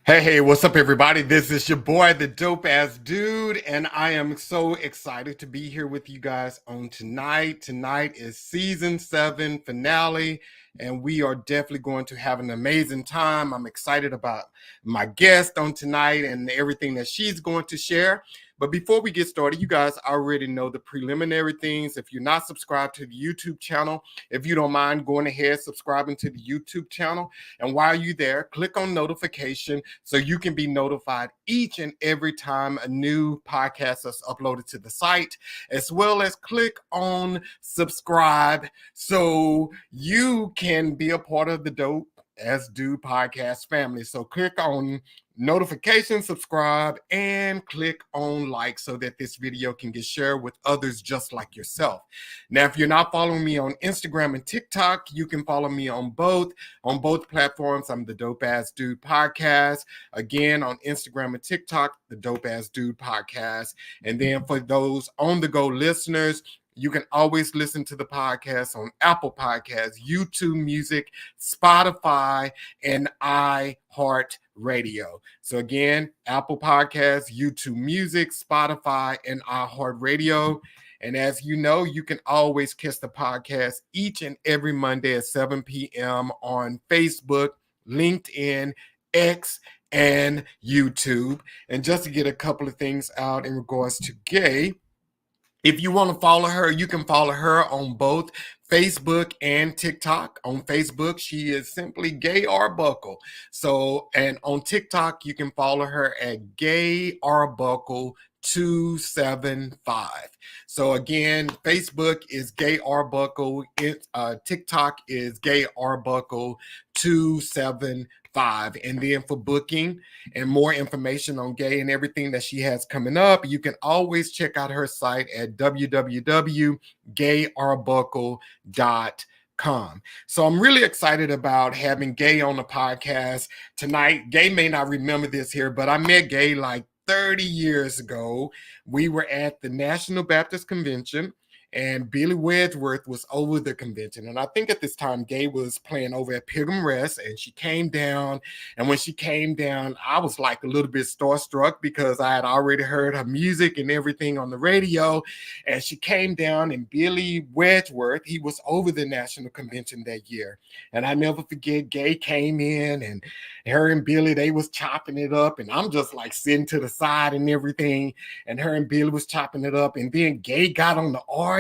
Hey, what's up, everybody? This is your boy, the dope ass dude, and I am so excited to be here with you guys on tonight. Tonight is season 7 finale, and we are definitely going to have an amazing time. I'm excited about my guest on tonight and everything that she's going to share. But before we get started, you guys already know the preliminary things. If you're not subscribed to the YouTube channel, if you don't mind going ahead, subscribing to the YouTube channel. And while you're there, click on notification so you can be notified each and every time a new podcast is uploaded to the site, as well as click on subscribe so you can be a part of the Dope As Dude podcast family. So click on notification, subscribe, and click on like so that this video can get shared with others just like yourself. Now, if you're not following me on Instagram and TikTok, you can follow me on both platforms. I'm the Dope Ass Dude podcast. Again, on Instagram and TikTok, the Dope Ass Dude podcast. And then for those on the go listeners, you can always listen to the podcast on Apple Podcasts, YouTube Music, Spotify, and iHeartRadio. So again, Apple Podcasts, YouTube Music, Spotify, and iHeartRadio. And as you know, you can always catch the podcast each and every Monday at 7 p.m. on Facebook, LinkedIn, X, and YouTube. And just to get a couple of things out in regards to Gaye, if you want to follow her, you can follow her on both Facebook and TikTok. On Facebook, she is simply Gaye Arbuckle. So, and on TikTok, you can follow her at Gaye Arbuckle 275. So again, Facebook is Gaye Arbuckle. TikTok is Gaye Arbuckle 275. And then for booking and more information on Gaye and everything that she has coming up, you can always check out her site at www.gayearbuckle.com. So I'm really excited about having Gaye on the podcast tonight. Gaye may not remember this here, but I met Gaye like 30 years ago. We were at the National Baptist Convention, and Billy Wedgeworth was over the convention. And I think at this time, Gaye was playing over at Pilgrim Rest, and she came down. And when she came down, I was like a little bit starstruck because I had already heard her music and everything on the radio. And she came down, and Billy Wedgeworth, he was over the national convention that year. And I never forget, Gaye came in, and her and Billy, they was chopping it up. And I'm just like sitting to the side and everything. And her and Billy was chopping it up. And then Gaye got on the organ,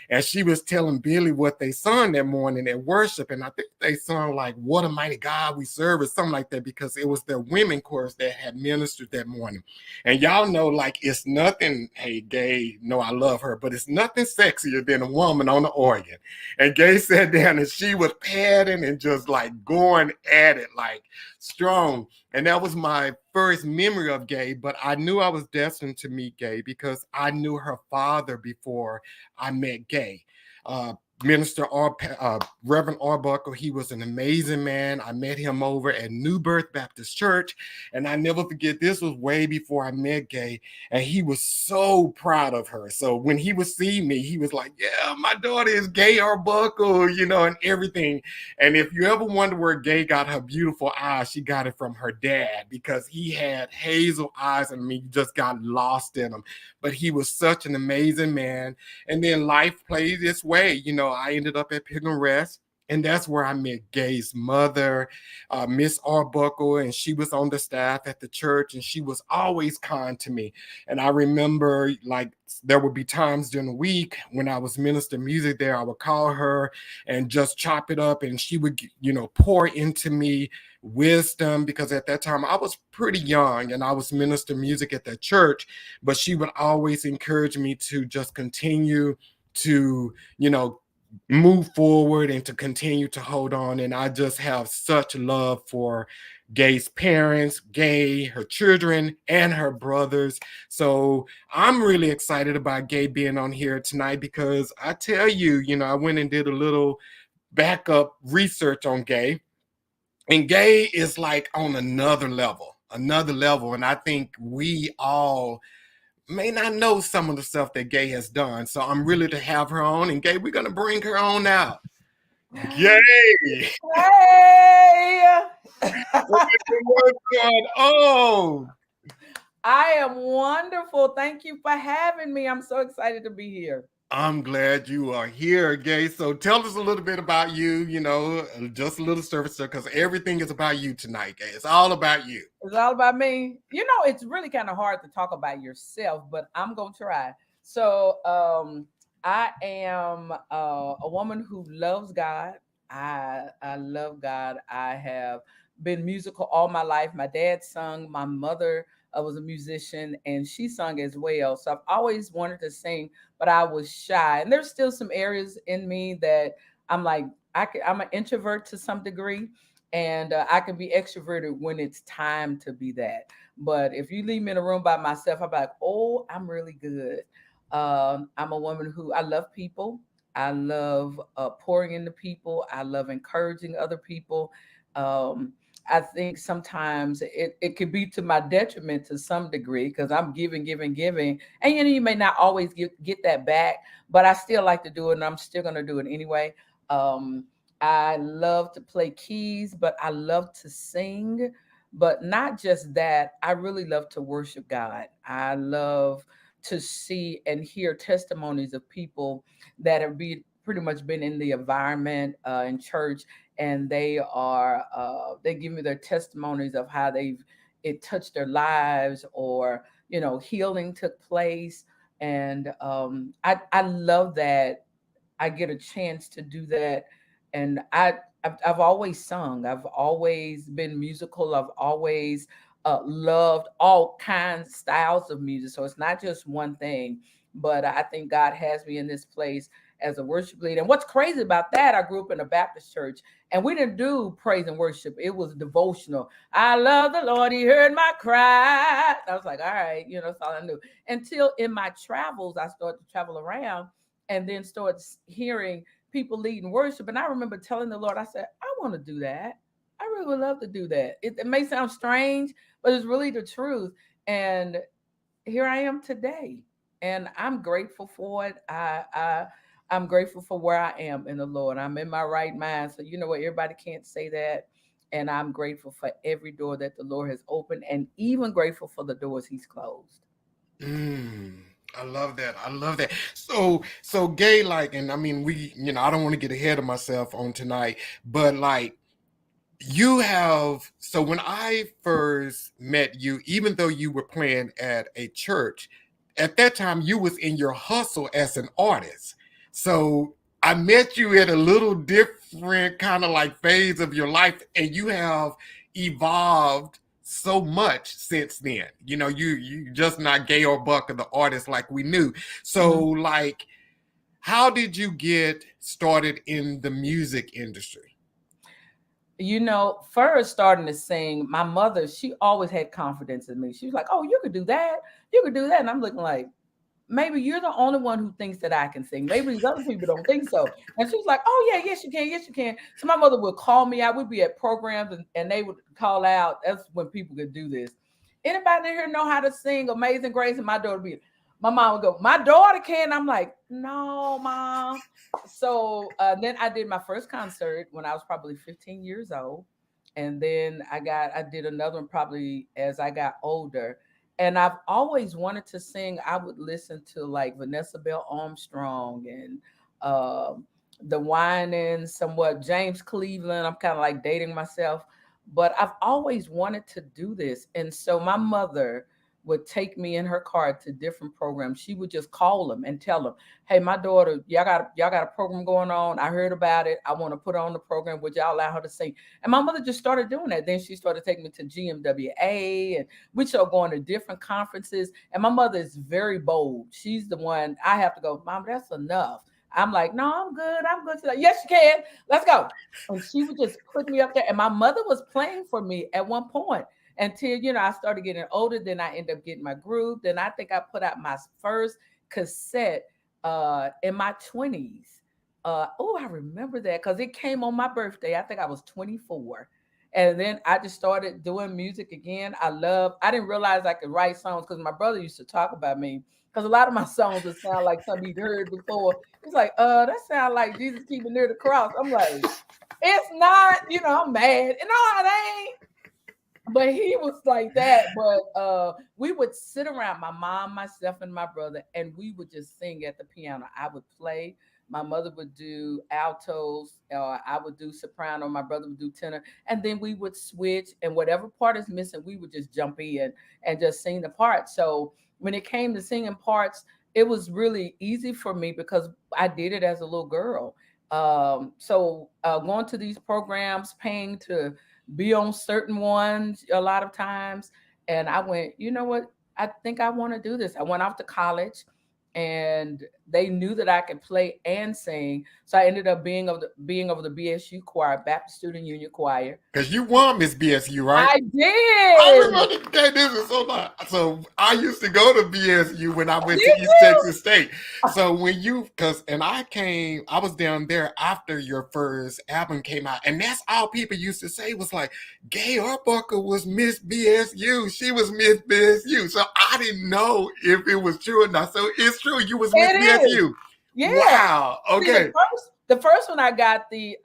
and she was telling Billy what they sung that morning at worship. And I think they sung like "What a Mighty God We Serve" or something like that, because it was their women chorus that had ministered that morning. And y'all know, like, it's nothing, hey, Gaye, no, I love her, but it's nothing sexier than a woman on the organ. And Gaye sat down and she was padding and just like going at it like strong. And that was my first memory of Gaye, but I knew I was destined to meet Gaye because I knew her father before I met Gaye. Reverend Arbuckle, he was an amazing man. I met him over at New Birth Baptist Church, and I never forget, this was way before I met Gaye, and he was so proud of her. So when he would see me, he was like, yeah, my daughter is Gaye Arbuckle, you know, and everything. And if you ever wonder where Gaye got her beautiful eyes, she got it from her dad, because he had hazel eyes, and I mean, you just got lost in them. But he was such an amazing man. And then life played its way. You know, I ended up at Pilgrim Rest, and that's where I met Gaye's mother, Miss Arbuckle, and she was on the staff at the church, and she was always kind to me. And I remember, like, there would be times during the week when I was ministering music there, I would call her and just chop it up, and she would, you know, pour into me wisdom, because at that time I was pretty young and I was ministering music at that church, but she would always encourage me to just continue to, you know, move forward and to continue to hold on. And I just have such love for Gaye's parents, Gaye, her children, and her brothers. So I'm really excited about Gaye being on here tonight, because I tell you, you know, I went and did a little backup research on Gaye, and Gaye is like on another level. And I think we all may not know some of the stuff that Gaye has done. So I'm really to have her on. And Gaye, we're going to bring her on now. Gaye. Hey, What's going on? I am wonderful. Thank you for having me. I'm so excited to be here. I'm glad you are here, Gaye. So tell us a little bit about you, just a little surface stuff, because everything is about you tonight, Gaye. It's all about you. It's all about me. It's really kind of hard to talk about yourself, but I'm going to try. So, I am a woman who loves God. I love God. I have been musical all my life. My dad sung. My mother was a musician, and she sung as well. So I've always wanted to sing, but I was shy. And there's still some areas in me that I'm like, I'm an introvert to some degree, and I can be extroverted when it's time to be that. But if you leave me in a room by myself, I'm like, oh, I'm really good. I'm a woman who I love people. I love pouring into people. I love encouraging other people. Um, I think sometimes it could be to my detriment to some degree because I'm giving, giving, giving. And you may not always get that back, but I still like to do it and I'm still going to do it anyway. Um, I love to play keys, but I love to sing. But not just that, I really love to worship God. I love to see and hear testimonies of people that have pretty much been in the environment in church, and they give me their testimonies of how it touched their lives, or healing took place. And I love that I get a chance to do that. And I've always sung. I've always been musical. I've always loved all kinds styles of music. So it's not just one thing. But I think God has me in this place as a worship leader. And what's crazy about that, I grew up in a Baptist church, and we didn't do praise and worship. It was devotional. I love the Lord. He heard my cry. I was like, all right, that's all I knew. Until in my travels, I started to travel around and then started hearing people leading worship. And I remember telling the Lord, I said, I want to do that. I really would love to do that. It may sound strange, but it's really the truth. And here I am today, and I'm grateful for it. I'm grateful for where I am in the Lord. I'm in my right mind. So you know what? Everybody can't say that. And I'm grateful for every door that the Lord has opened, and even grateful for the doors He's closed. Mm, I love that. I love that. So Gaye, like, and I mean, I don't want to get ahead of myself on tonight, but like, you have, so when I first met you, even though you were playing at a church, at that time you was in your hustle as an artist. So I met you at a little different kind of like phase of your life, and you have evolved so much since then. You just not Gaye Arbuckle, the artist like we knew. So Mhm. like, how did you get started in the music industry? First starting to sing, my mother, she always had confidence in me. She was like, oh, you could do that. You could do that. And I'm looking like, maybe you're the only one who thinks that I can sing. Maybe these other people don't think so. And she was like, oh, yeah, yes, you can. Yes, you can. So my mother would call me out. We'd be at programs, and they would call out. That's when people could do this. Anybody in here know how to sing Amazing Grace? And my mom would go, my daughter can. I'm like, no, mom. So then I did my first concert when I was probably 15 years old. And then I did another one probably as I got older, and I've always wanted to sing. I would listen to like Vanessa Bell Armstrong and the whining, somewhat James Cleveland. I'm kind of like dating myself, but I've always wanted to do this. And so my mother would take me in her car to different programs. She would just call them and tell them, "Hey, my daughter, y'all got a program going on. I heard about it. I want to put her on the program. Would y'all allow her to sing?" And my mother just started doing that. Then she started taking me to GMWA, and we started going to different conferences. And my mother is very bold. She's the one I have to go, Mom, that's enough. I'm like, no, I'm good. I'm good. She's like, yes, you can. Let's go. And she would just put me up there. And my mother was playing for me at one point until, I started getting older. Then I ended up getting my group. Then I think I put out my first cassette in my 20s. Oh, I remember that because it came on my birthday. I think I was 24. And then I just started doing music again. I didn't realize I could write songs because my brother used to talk about me. Because a lot of my songs would sound like something he'd heard before. He's like, that sounds like Jesus keeping near the cross. I'm like, it's not, I'm mad. And no, it ain't. But he was like that. But we would sit around, my mom, myself, and my brother, and we would just sing at the piano. I would play. My mother would do altos. I would do soprano. My brother would do tenor, and then we would switch. And whatever part is missing, we would just jump in and just sing the part. So when it came to singing parts, it was really easy for me because I did it as a little girl. So going to these programs, paying to be on certain ones a lot of times. And I went, you know what? I think I want to do this. I went off to college and they knew that I could play and sing. So I ended up being of the BSU choir, Baptist Student Union Choir. Because you won Miss BSU, right? I I did. remember that. This is so long. So I used to go to BSU when I went to Did East you? Texas State. So I was down there after your first album came out, and that's all people used to say was like, Gaye Arbuckle was Miss BSU. She was Miss BSU. So I didn't know if it was true or not. So it's true. You was Miss It is. BSU. Yeah. Wow. See, Okay. the first one I got the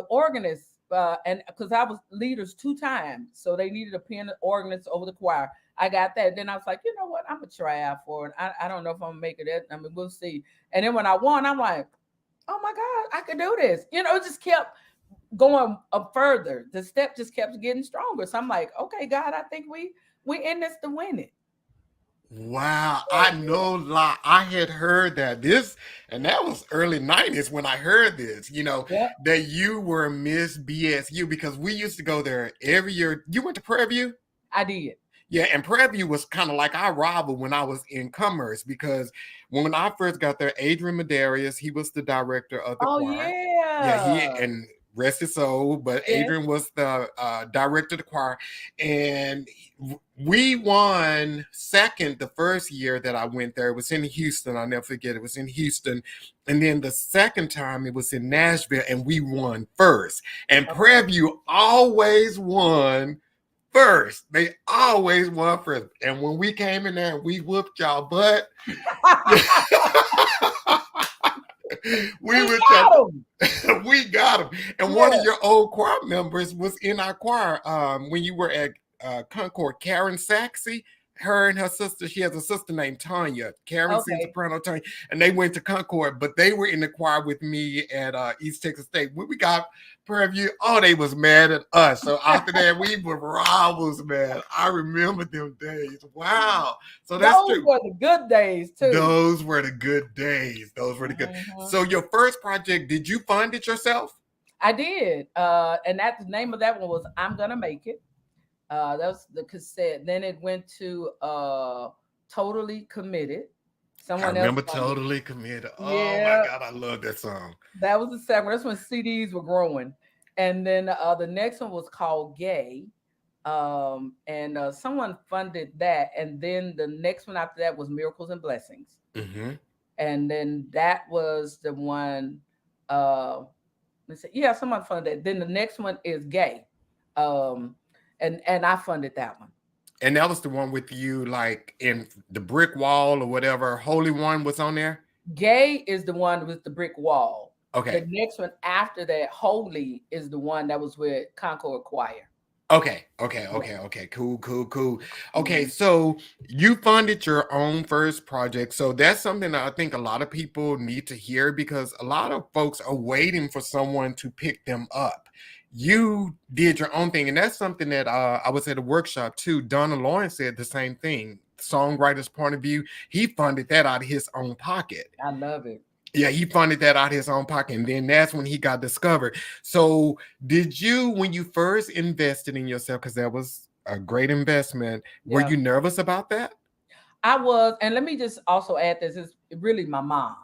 organist, and because I was leaders 2 times, so they needed a piano organist over the choir. I got that. Then I was like, you know what? I'm gonna try out for it. I don't know if I'm gonna make it. I mean, we'll see. And then when I won, I'm like, oh my God, I could do this. It just kept going up further. The step just kept getting stronger. So I'm like, okay, God, I think we in this to win it. Wow, I So, know lie. I had heard and that was early 90s when I heard this, yeah, that you were Miss BSU because we used to go there every year. You went to Prairie View? I did. Yeah, and Prairie View was kind of like our rival when I was in commerce because when I first got there, Adrian Medarius, he was the director of the Oh choir. Yeah, he yeah. and rest his soul, but Yes. Adrian was the director of the choir, and we won second the first year that I went there. It was in Houston. I'll never forget. It was in Houston, and then the second time it was in Nashville, and we won first. And Okay. Prairie View always won first. They always won first. And when we came in there, we whooped y'all butt. We We were got 'em. we got him. And one Yeah. of your old choir members was in our choir when you were at Concord, Karen Saxey. Her and her sister, she has a sister named Tanya. Karen sings Okay. soprano, Tanya, and they went to Concord, but they were in the choir with me at East Texas State. When we got Prairie View, oh, they was mad at us. So after that, we were rivals, man. I remember them days. Wow. So that's Those true. were the good days too. Those were the good days. Those were the good. Mhm. So your first project, did you fund it yourself? I did. And the name of that one was I'm Gonna Make It. That was the cassette. Then it went to Totally Committed. I Someone else remember funded. Totally Committed. Oh my Yeah, God, I love that song. that was the second one. That's when CDs were growing. And then the next one was called Gay. And someone funded that. And then the next one after that was Miracles and Blessings. Hmm. And then that was the one. Uh, let's see, yeah, someone funded that. Then the next one is Gay, um, and I funded that one. And that was the one with you, like in the brick wall or whatever. Holy One was on there. Gay is the one with the brick wall. The Okay. next one after that, Holy, is the one that was with Concord Choir. Okay, okay, Yeah. okay, okay. Cool, cool, cool. Okay, Mhm. so you funded your own first project. So that's something that I think a lot of people need to hear because a lot of folks are waiting for someone to pick them up. You did your own thing, and that's something that I was at a workshop too. Donna Lawrence said the same thing. Songwriter's point of view, he funded that out of his own pocket. I love it. Yeah, he funded that out of his own pocket, and then that's when he got discovered. So, did you, when you first invested in yourself, because that was a great investment, were Yeah, you nervous about that? I was. And let me just also add this: is really my mom.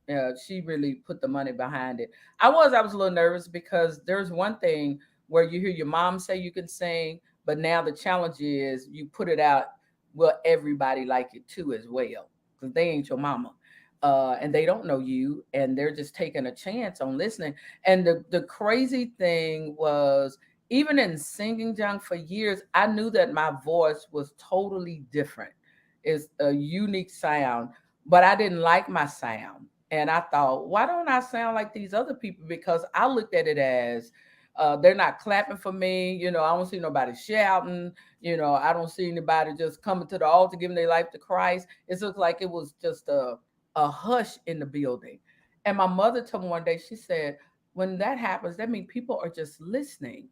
Yeah, she really put the money behind it. I was a little nervous because there's one thing where you hear your mom say you can sing, but now the challenge is you put it out, will everybody like it too as well? Because they ain't your mama. And they don't know you and they're just taking a chance on listening. And the crazy thing was even in singing, John, for years, I knew that my voice was totally different. It's a unique sound, but I didn't like my sound. And I thought, why don't I sound like these other people? Because I looked at it as they're not clapping for me. I don't see nobody shouting. I don't see anybody just coming to the altar, giving their life to Christ. It looks like it was just a hush in the building. And my mother told me one day, she said, when that happens, that means people are just listening.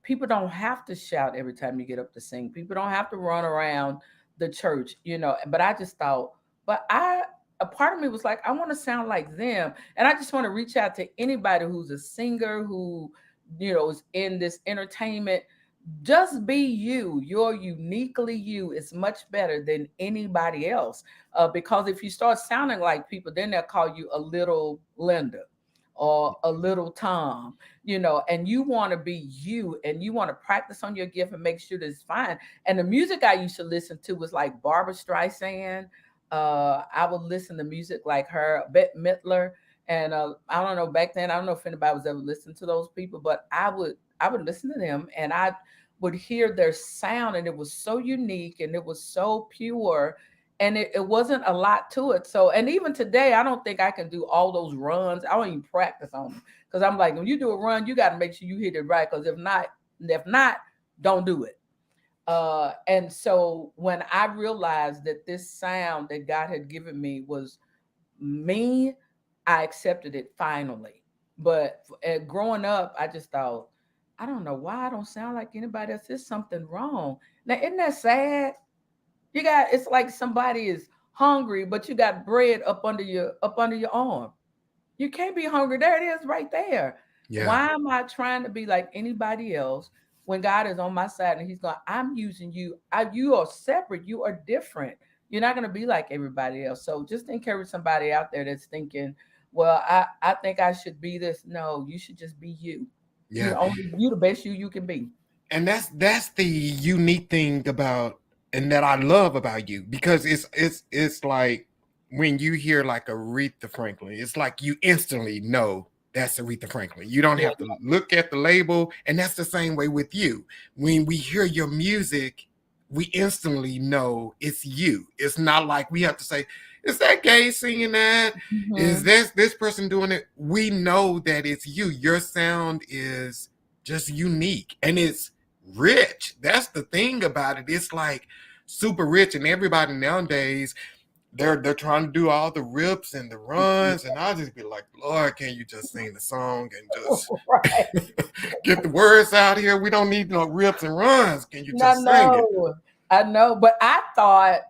People don't have to shout every time you get up to sing. People don't have to run around the church. But I just thought, but a part of me was like, I want to sound like them. And I just want to reach out to anybody who's a singer, who is in this entertainment. Just be you. You're uniquely you. It's much better than anybody else. Because if you start sounding like people, then they'll call you a little Linda or a little Tom, and you want to be you, and you want to practice on your gift and make sure that it's fine. And the music I used to listen to was like Barbara Streisand. I would listen to music like her, Bette Midler, and I don't know, back then, I don't know if anybody was ever listening to those people, but I would listen to them, and I would hear their sound, and it was so unique and it was so pure, and it wasn't a lot to it. So, and even today, I don't think I can do all those runs. I don't even practice on them, because I'm like, when you do a run, you got to make sure you hit it right, because if not, don't do it. And so when I realized that this sound that God had given me was me, I accepted it finally. But growing up, I just thought, I don't know why I don't sound like anybody else. There's something wrong. Now, isn't that sad? It's like somebody is hungry, but you got bread up under your arm. You can't be hungry. There it is right there. Yeah. Why am I trying to be like anybody else when God is on my side and He's going, I'm using you. You are separate. You are different. You're not going to be like everybody else. So just encourage somebody out there that's thinking, well, I think I should be this. No, you should just be you. Yeah. You the best you can be. And that's the unique thing about, and that I love about you, because it's like when you hear like Aretha Franklin, it's like you instantly know that's Aretha Franklin. You don't Yeah. have to look at the label, and that's the same way with you. When we hear your music, we instantly know it's you. It's not like we have to say, is that Gaye singing that? Is Mhm. this person doing it? We know that it's you. Your sound is just unique, and it's rich. That's the thing about it. It's like super rich, and everybody nowadays, they're trying to do all the rips and the runs, and I'll just be like, Lord, can you just sing the song and just Right. get the words out here? We don't need no rips and runs. Can you I just sing it? know. I know. But I thought,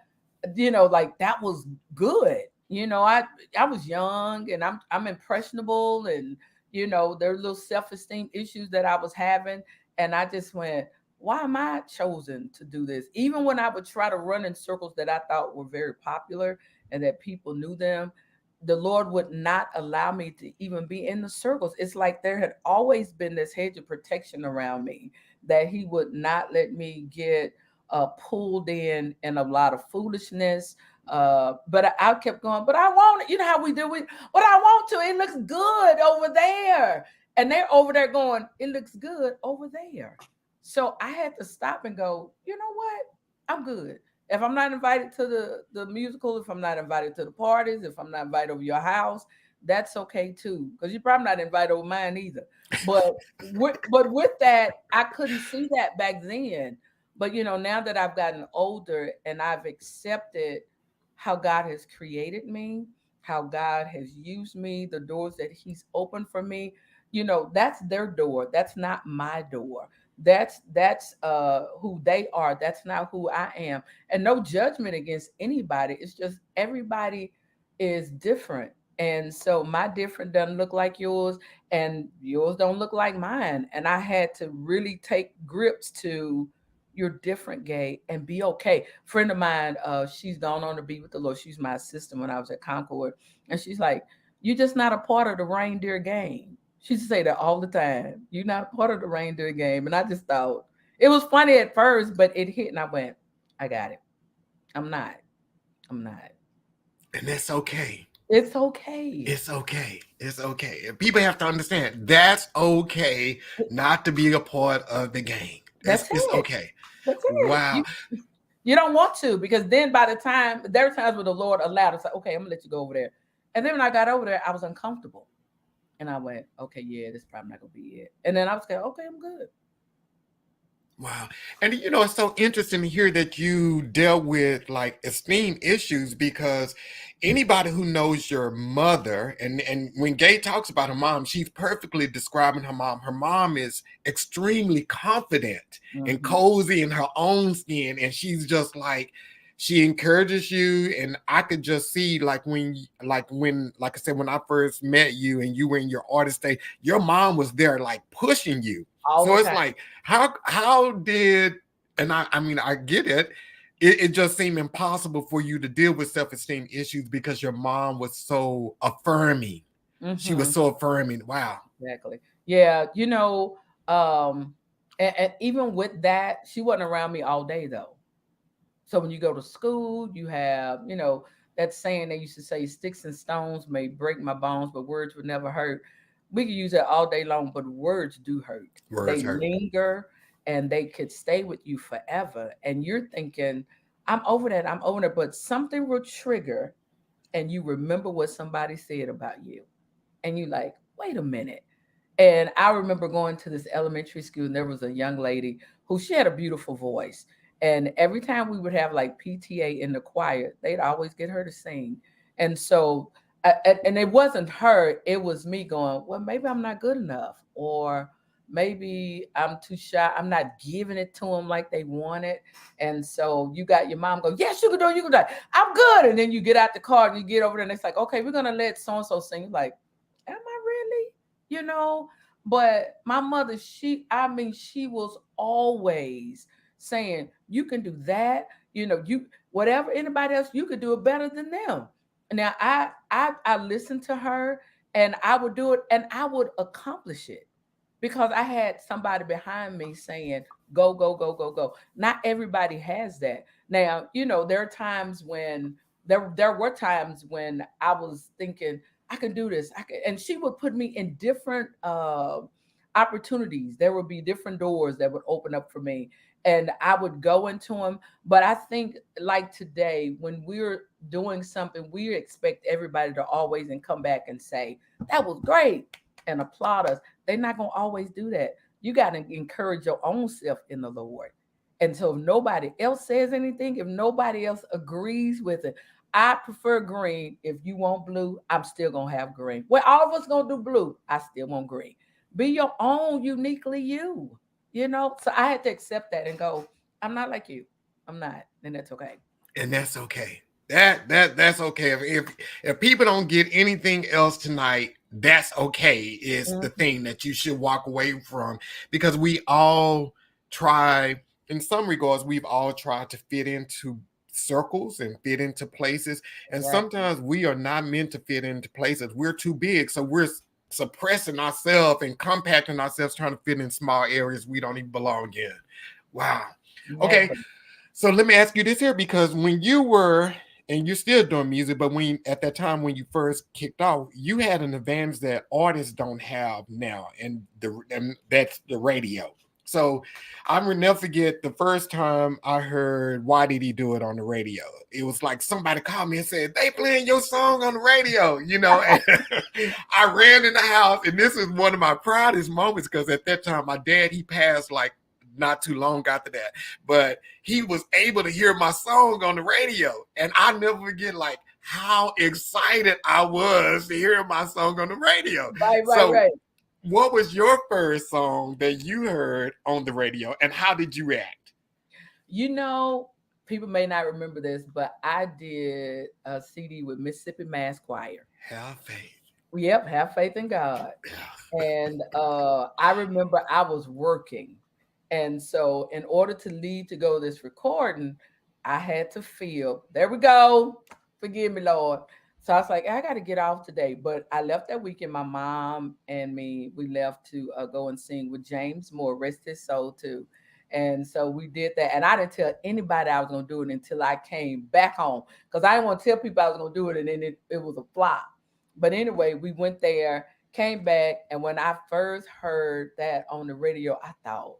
like that was good. I was young, and I'm impressionable, and there are little self-esteem issues that I was having, and I just went, why am I chosen to do this? Even when I would try to run in circles that I thought were very popular and that people knew them, the Lord would not allow me to even be in the circles. It's like there had always been this hedge of protection around me, that He would not let me get pulled in a lot of foolishness. But I kept going, but I want it. You know how we do it. But I want to. It looks good over there. And they're over there going, it looks good over there. So I had to stop and go, you know what? I'm good. If I'm not invited to the musical, if I'm not invited to the parties, if I'm not invited over your house, that's okay too. Because you're probably not invited over mine either. But with that, I couldn't see that back then. But now that I've gotten older and I've accepted how God has created me, how God has used me, the doors that He's opened for me, that's their door. That's not my door. That's who they are. That's not who I am. And no judgment against anybody. It's just everybody is different. And so my different doesn't look like yours, and yours don't look like mine. And I had to really take grips to, you're different, Gaye, and be okay. Friend of mine, she's gone on to be with the Lord. She's my assistant when I was at Concord. And she's like, you're just not a part of the reindeer game. She used to say that all the time. You're not a part of the reindeer game. And I just thought it was funny at first, but it hit, and I went, I got it. I'm not. I'm not. And that's okay. It's okay. It's okay. It's okay. And people have to understand that's okay not to be a part of the gang. That's It's it. okay. That's it. Wow. You don't want to, because then by the time there are times where the Lord allowed us, like, okay, I'm gonna let you go over there. And then when I got over there, I was uncomfortable. And I went, okay, yeah, this is probably not gonna be it. And then I was like, okay, I'm good. Wow. And it's so interesting to hear that you dealt with like esteem issues because anybody who knows your mother and when Gaye talks about her mom, she's perfectly describing her mom. Her mom is extremely confident and Mm-hmm. cozy in her own skin. And she's just like she encourages you. And I could just see like I said, when I first met you and you were in your artist stage, your mom was there like pushing you. All So the it's time. like how did and I mean I get it. It just seemed impossible for you to deal with self-esteem issues because your mom was so affirming. She was Mm-hmm. so affirming. Wow. Exactly. Yeah, um, and even with that, she wasn't around me all day though. So when you go to school, you have, that saying they used to say, sticks and stones may break my bones, but words would never hurt. We could use that all day long, but words do hurt. Words They hurt. linger and they could stay with you forever. And you're thinking, I'm over that, I'm over that, but something will trigger and you remember what somebody said about you. And you like, wait a minute. And I remember going to this elementary school, and there was a young lady who she had a beautiful voice. And every time we would have like PTA in the choir, they'd always get her to sing. And so, and it wasn't her, it was me going, well, maybe I'm not good enough, or maybe I'm too shy. I'm not giving it to them like they want it. And so you got your mom go, yes, you can do it. You can do it. I'm good. And then you get out the car and you get over there and it's like, okay, we're going to let so-and-so sing. You're like, am I really? You know, but my mother, I mean, she was always saying, you can do that. You whatever anybody else, you could do it better than them. Now I listened to her and I would do it and I would accomplish it because I had somebody behind me saying, go, go, go, go, go. Not everybody has that. Now, there are times when there were times when I was thinking, I can do this. And she would put me in different opportunities. There would be different doors that would open up for me, and I would go into them. But I think, like today, when we're doing something, we expect everybody to always and come back and say, "That was great," and applaud us. They're not gonna always do that. You got to encourage your own self in the Lord. And so if nobody else says anything, if nobody else agrees with it, I prefer green. If you want blue, I'm still gonna have green. Well, all of us gonna do blue. I still want green. Be your own, uniquely you. So I had to accept that and go, I'm not like you. I'm not, and that's okay. And that's okay. That's okay. If people don't get anything else tonight, that's okay. Is the Mhm. thing that you should walk away from because we all try, in some regards, we've all tried to fit into circles and fit into places, and Exactly. sometimes we are not meant to fit into places. We're too big, so we're suppressing ourselves and compacting ourselves, trying to fit in small areas we don't even belong in. Wow. Okay, Exactly. so let me ask you this here, because when you were, and you're still doing music, but when at that time when you first kicked off, you had an advantage that artists don't have now, and that's the radio. So I will never forget the first time I heard "Why Did He Do It" on the radio. It was like somebody called me and said they playing your song on the radio, and I ran in the house, and this is one of my proudest moments because at that time my dad he passed like not too long after that, but he was able to hear my song on the radio. And I never forget like how excited I was to hear my song on the radio. Right, right, So right. what was your first song that you heard on the radio and how did you react? You know, People may not remember this, but I did a CD with Mississippi Mass Choir. Have faith. Yep, have faith in God. Yeah. And I remember I was working. And so, in order to leave to go this recording, I had to feel, there we go. Forgive me, Lord. So I was like, I got to get off today. But I left that weekend. My mom and me, we left to go and sing with James Moore, rest his soul too. And so we did that. And I didn't tell anybody I was going to do it until I came back home, because I didn't want to tell people I was going to do it. And then it was a flop. But anyway, we went there, came back. And when I first heard that on the radio, I thought,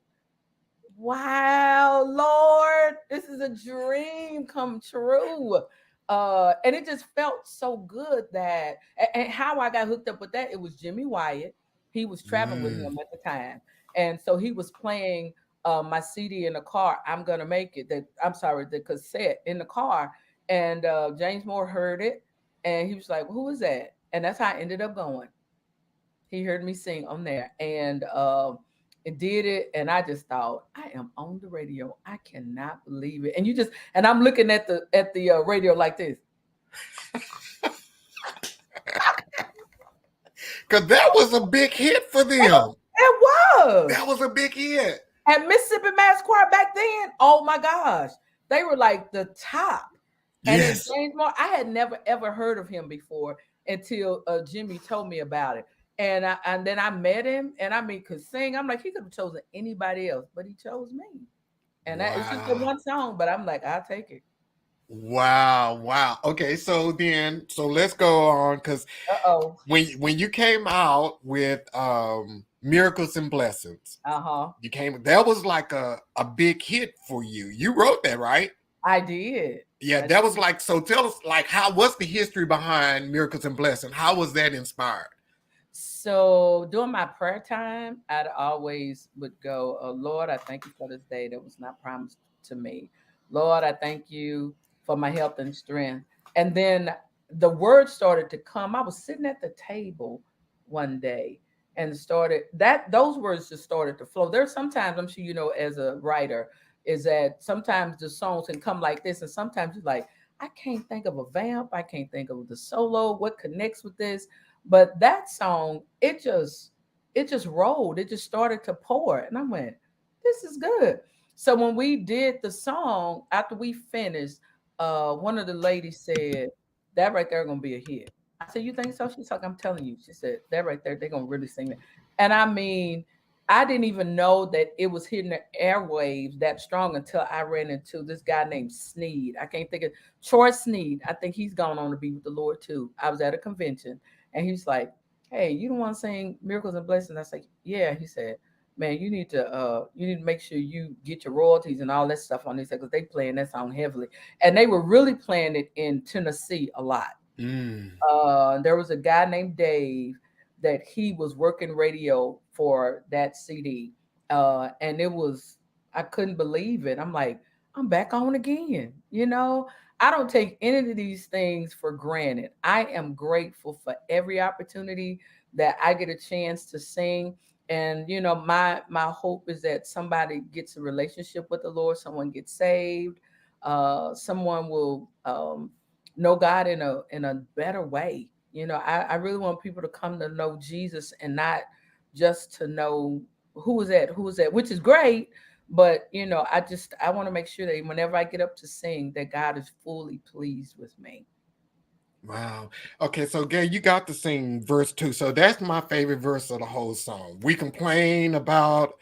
wow, Lord, this is a dream come true. And it just felt so good that, and how I got hooked up with that, it was Jimmy Wyatt. He was traveling with Mm. him at the time. And so he was playing my CD in the car. I'm gonna make it. The cassette in the car. And James Moore heard it, and he was like, "Who is that?" And that's how I ended up going. He heard me sing on there, and it did it. And I just thought, I am on the radio. I cannot believe it. And and I'm looking at the radio like this. Because that was a big hit for them. It was. That was a big hit. And Mississippi Mass Choir back then, oh my gosh, they were like the top. And then Yes. James Moore, I had never ever heard of him before until Jimmy told me about it. And then I met him, and I mean, could sing. I'm like, he could have chosen anybody else, but he chose me. And that it's just the Wow. one song, but I'm like, I'll take it. Wow. Wow. Okay. So let's go on, because Uh-oh. when you came out with Miracles and Blessings, Uh-huh. that was like a big hit for you. You wrote that, right? I did. Yeah, that was like, so tell us, like, what's the history behind Miracles and Blessings? How was that inspired? So during my prayer time, I'd always would go, oh, Lord, I thank you for this day that was not promised to me. Lord, I thank you for my health and strength. And then the words started to come. I was sitting at the table one day, and those words just started to flow. There's sometimes, I'm sure you know, as a writer, is that sometimes the songs can come like this, and sometimes you're like, I can't think of a vamp, I can't think of the solo, what connects with this. But that song, it just rolled. It just started to pour. And I went, this is good. So when we did the song, after we finished, one of the ladies said, that right there gonna be a hit. I said, you think so? She's like, I'm telling you. She said, that right there, they're gonna really sing it. And I mean, I didn't even know that it was hitting the airwaves that strong until I ran into this guy named Sneed. I can't think of Troy Sneed. I think he's gone on to be with the Lord too. I was at a convention, and he's like, hey, you don't want to sing Miracles and Blessings? I said, yeah. He said, man, you need to make sure you get your royalties and all that stuff on this, because they playing that song heavily. And they were really playing it in Tennessee a lot. Mm. There was a guy named Dave that he was working radio for that CD. And I couldn't believe it. I'm like, I'm back on again. I don't take any of these things for granted. I am grateful for every opportunity that I get a chance to sing. And my hope is that somebody gets a relationship with the Lord, someone gets saved, someone will know God in a better way. I really want people to come to know Jesus, and not just to know who is that, which is great. But I want to make sure that whenever I get up to sing, that God is fully pleased with me. Wow. Okay, so Gaye, you got to sing verse 2. So that's my favorite verse of the whole song. We complain about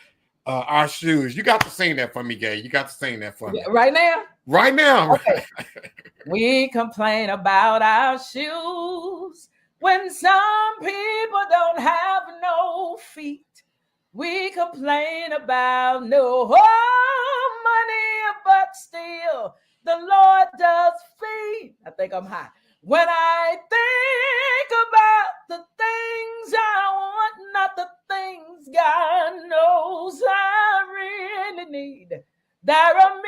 our shoes. You got to sing that for me, Gaye. You got to sing that for me. Right now? Right now. Okay. We complain about our shoes when some people don't have no feet. We complain about no money, but still the Lord does feed. I think I'm high. When I think about the things I want, not the things God knows I really need, there are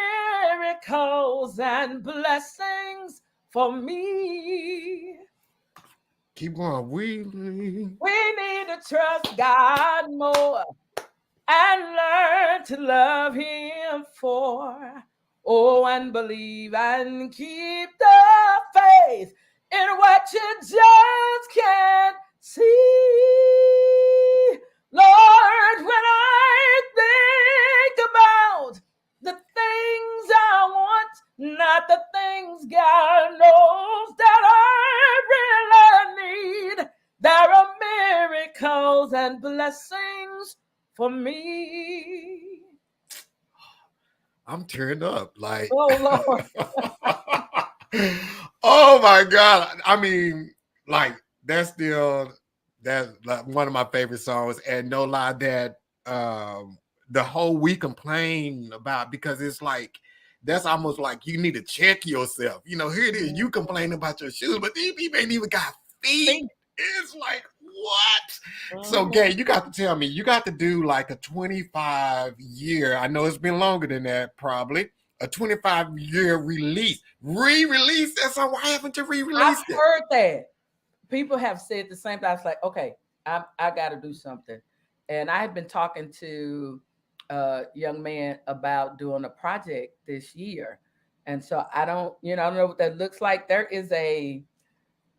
miracles and blessings for me. Keep going. We need to trust God more and learn to love Him for. Oh, and believe and keep the faith in what you just can't see. Lord, when I think about the things I want, not the things God knows that I really need, there are miracles and blessings for me. I'm tearing up. Like, Oh Lord. oh my God. I mean, like, that's still that's like one of my favorite songs. And no lie that the whole we complain about, because it's like that's almost like you need to check yourself. You know, here it is, you complain about your shoes, but these people ain't even got feet. Think. It's like, what? So, Mhm. Gaye, you got to tell me, you got to do like a 25-year. I know it's been longer than that, probably. A 25-year release. Re-release that song. Why haven't you I've re-released it? heard that. People have said the same thing. I was like, okay, I got to do something. And I have been talking to a young man about doing a project this year. And so I don't know what that looks like.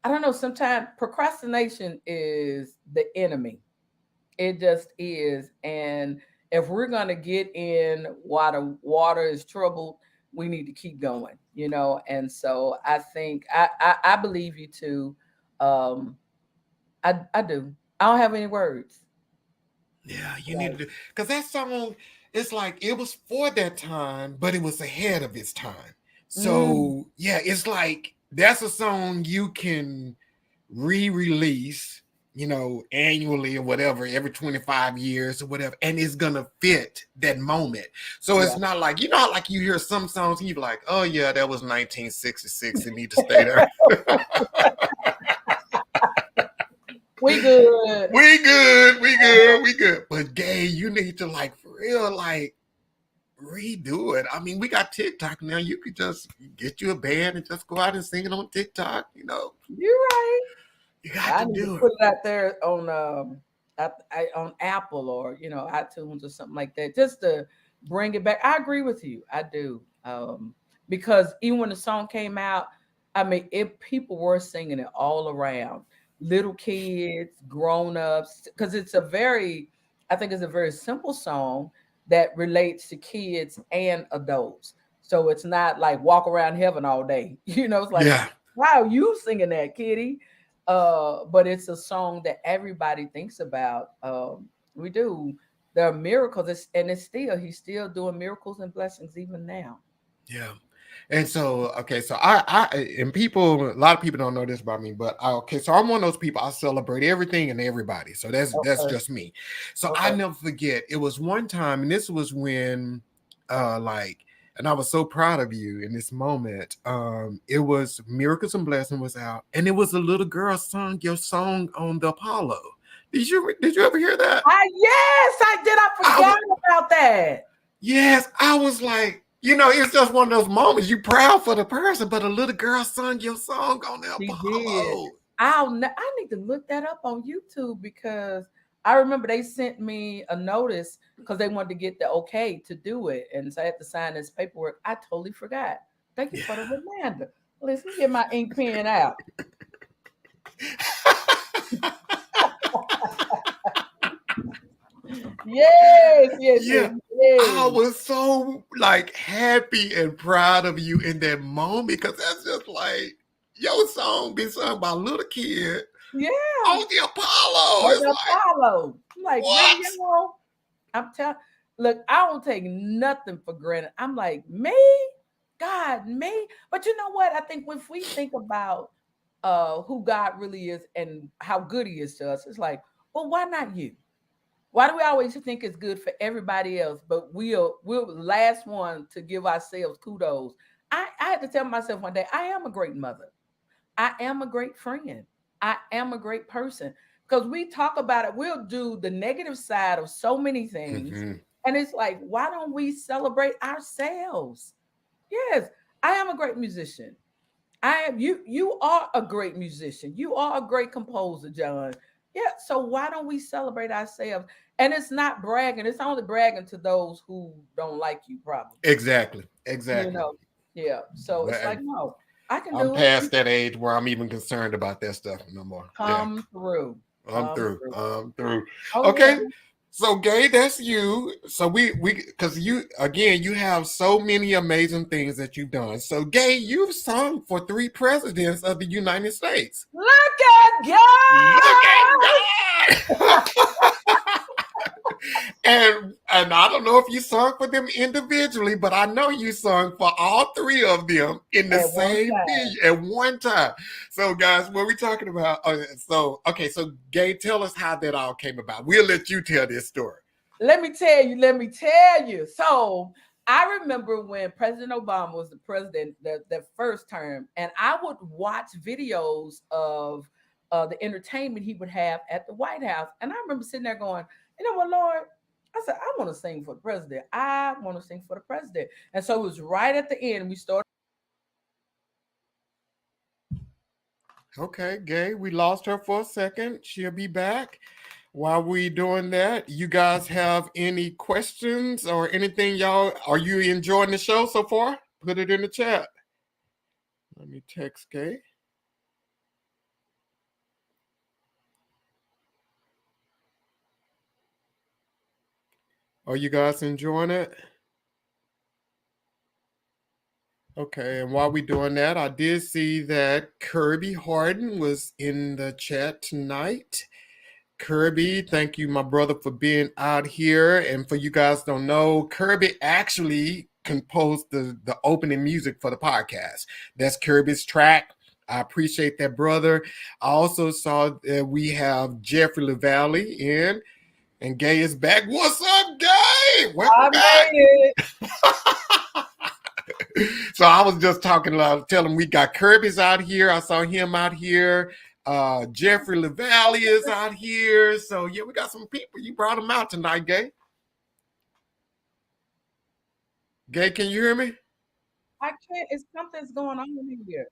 I don't know, sometimes procrastination is the enemy. It just is. And if we're going to get in while the water is troubled, we need to keep going. And so I think I believe you too. Um, I do. I don't have any words. Yeah, you need Like, to do, because that song, it's like it was for that time, but it was ahead of its time. mm, So yeah, it's like that's a song you can re-release, annually or whatever, every 25 years or whatever, and it's gonna fit that moment. So it's yeah. not like, how like you hear some songs and you're like, oh yeah, that was 1966, it need to stay there. We good. We good, we good, we good. But Gaye, you need to, like, for real, like, redo it. I mean, we got TikTok now. You could just get you a band and just go out and sing it on TikTok. You're right. You got I to need to do it. put it out there on on Apple or iTunes or something like that, just to bring it back. I agree with you. I do. Because even when the song came out, I mean, people were singing it all around, little kids, grown ups, because I think it's a very simple song that relates to kids and adults. So it's not like walk around heaven all day. It's like, Yeah, wow, you singing that, kitty. But it's a song that everybody thinks about. We do. There are miracles, and he's still doing miracles and blessings even now. yeah. And so, okay, so and people, a lot of people don't know this about me, but okay, so I'm one of those people. I celebrate everything and everybody. So that's Okay, just me. So I okay, never forget. It was one time, and this was when, like, and I was so proud of you in this moment. It was Miracles and Blessing was out, and it was a little girl sung your song on the Apollo. Did you ever hear that? yes, I did. I I forgot was about that. Yes, I was like, it's just one of those moments. You proud for the person, but a little girl sung your song on the She did. Apollo. I need to look that up on YouTube because I remember they sent me a notice because they wanted to get the okay to do it, and so I had to sign this paperwork. I totally forgot. Thank you Yeah. for the reminder. Listen, get my ink pen out. Yes, yes, yes, Yeah. I yes. was so, like, happy and proud of you in that moment, because that's just like your song being sung by a little kid Yeah, on the Apollo. on It's the like, Apollo. I'm like, really, what? y'all? I'm telling. Look, I don't take nothing for granted. I'm like, me, God, me. But you know what? I think if we think about who God really is and how good He is to us, it's like, well, why not you? Why do we always think it's good for everybody else, but we're the last one to give ourselves kudos? I had to tell myself one day, I am a great mother. I am a great friend. I am a great person. Because we talk about it, we'll do the negative side of so many things. Mhm. And it's like, why don't we celebrate ourselves? Yes, I am a great musician. I am you are a great musician. You are a great composer, John. Yeah, so why don't we celebrate ourselves? And it's not bragging, it's only bragging to those who don't like you, probably. Exactly. You Exactly. know. Yeah. So it's Well, like, no, I can I'm do it. past that age where I'm even concerned about that stuff no more. Yeah. Come through. I'm Come through. through. I'm through. Oh yeah. Okay. So Gaye, that's you. So we because you, again, you have so many amazing things that you've done. So Gaye, you've sung for 3 presidents of the United States. Look at Look God. at God. And I don't know if you sung for them individually, but I know you sung for all three of them in the at one same time. video at one time. So, guys, what we talking about? So Gaye, tell us how that all came about. We'll let you tell this story. Let me tell you. So I remember when President Obama was the president, the first term, and I would watch videos of the entertainment he would have at the White House. And I remember sitting there going, you know what, Lord? I said, I want to sing for the president. I want to sing for the president. And so it was right at the end. We started. Okay, Gaye, we lost her for a second. She'll be back. While we doing that, you guys have any questions or anything, y'all? Are you enjoying the show so far? Put it in the chat. Let me text Gaye. Are you guys enjoying it? Okay, and while we doing that, I did see that Kirby Harden was in the chat tonight. Kirby, thank you, my brother, for being out here. And for you guys don't know, Kirby actually composed the opening music for the podcast. That's Kirby's track. I appreciate that, brother. I also saw that we have Jeffrey LaValle in, and Gaye is back. What's up, Gaye? Welcome I back. made it. So I was just talking, telling we got Kirby's out here. I saw him out here. Jeffrey LaValle is out here. So yeah, we got some people. You brought them out tonight, Gaye. Gaye, can you hear me? I can't. It's something's going on in here.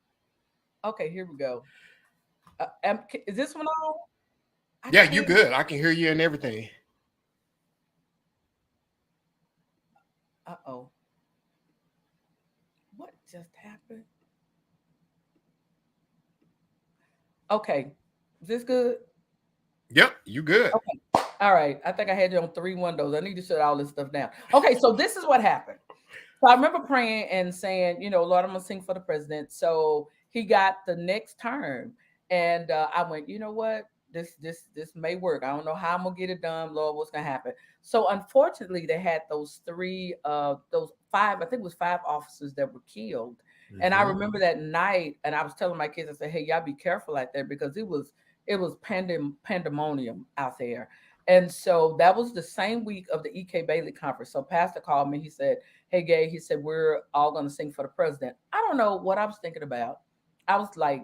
Okay, here we go. Is this one on? I Yeah, you can't. good. I can hear you and everything. Uh-oh. What just happened? Okay. Is this good? Yep, you good. Okay. All right. I think I had you on three windows. I need to shut all this stuff down. Okay, so this is what happened. So I remember praying and saying, Lord, I'm gonna sing for the president. So he got the next term, and I went, you know what? This may work. I don't know how I'm gonna get it done, Lord. What's gonna happen? So unfortunately, they had those five. I think it was five officers that were killed. And I remember that night, and I was telling my kids, I said, "Hey, y'all be careful out there because it was pandemonium out there." And so that was the same week of the E.K. Bailey conference. So Pastor called me. He said, hey, Gaye, he said, we're all going to sing for the president. I don't know what I was thinking about. I was like,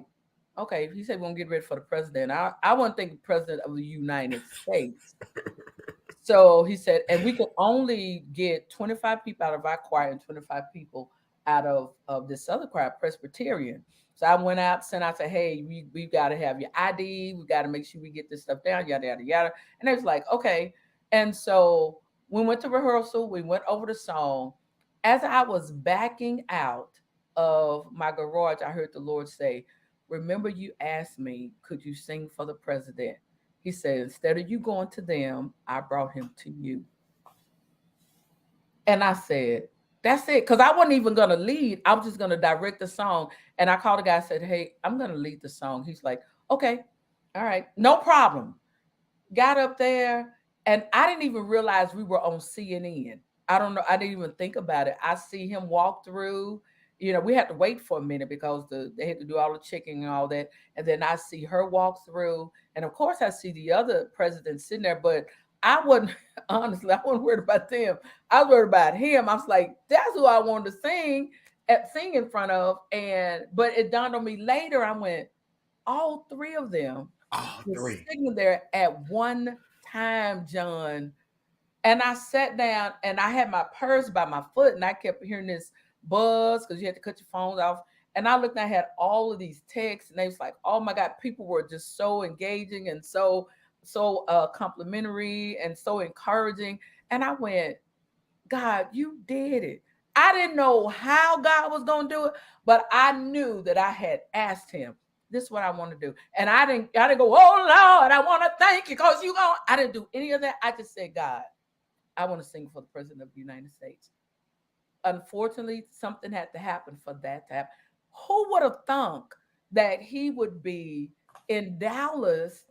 okay, he said, we're going to get ready for the president. I wasn't thinking president of the United States. So he said, and we could only get 25 people out of our choir and 25 people out of this other choir, Presbyterian. So I went out, sent out, said, hey, we've got to have your ID. We got to make sure we get this stuff down, yada, yada, yada. And it was like, okay. And so we went to rehearsal. We went over the song. As I was backing out of my garage, I heard the Lord say, remember you asked me, could you sing for the president? He said, instead of you going to them, I brought him to you. And I said, that's it. Because I wasn't even going to lead. I was just going to direct the song. And I called the guy and said, hey, I'm going to lead the song. He's like, okay, all right, no problem. Got up there. And I didn't even realize we were on CNN. I don't know. I didn't even think about it. I see him walk through. We had to wait for a minute because they had to do all the checking and all that. And then I see her walk through. And of course, I see the other president sitting there. But I wasn't, honestly, I wasn't worried about them. I was worried about him. I was like, that's who I wanted to sing in front of. But it dawned on me later, I went, all three of them was Three. sitting there at one time, John. And I sat down and I had my purse by my foot and I kept hearing this buzz because you had to cut your phones off. And I looked and I had all of these texts and they was like, oh my God, people were just so engaging and so complimentary and so encouraging. And I went, God, you did it. I didn't know how God was going to do it, but I knew that I had asked him, this is what I want to do. And I didn't go, oh Lord, I want to thank you because I didn't do any of that. I just said, God, I want to sing for the president of the United States. Unfortunately, something had to happen for that to happen. Who would have thunk that he would be in Dallas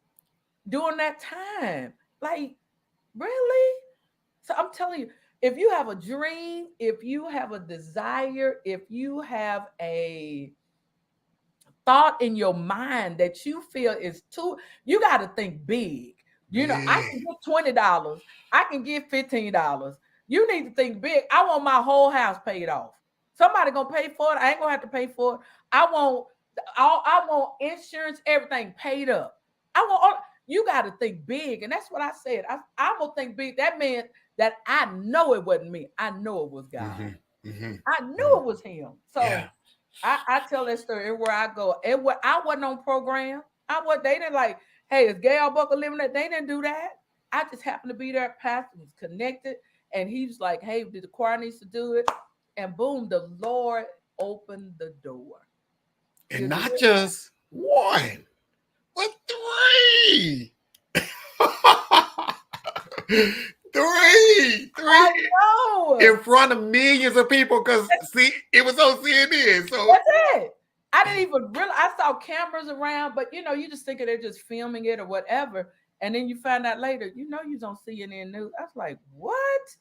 during that time? Like, really? So I'm telling you, if you have a dream, if you have a desire, if you have a thought in your mind that you feel is too, you got to think big. You know, I Yeah. can get $20, I can get $15. You need to think big. I want my whole house paid off. Somebody gonna pay for it. I ain't gonna have to pay for it. I want I want insurance, everything paid up. I want all, you got to think big, and that's what I said. I will think big. That meant that I know it wasn't me. I know it was God. Hmm. Hmm. I knew it was Him. Yeah. So I tell that story everywhere I go. I wasn't on program. They didn't like, hey, is Gaye Arbuckle living that? They didn't do that. I just happened to be there. Pastor was connected, and he was like, hey, the choir needs to do it. And boom, the Lord opened the door. And You do not it. just one, but three. Three I know. in front of millions of people because see, it was on CNN. So That's it. I didn't even realize. I saw cameras around, but you know, you just think they're just filming it or whatever. And then you find out later, you know, you was on CNN News. I was like, what?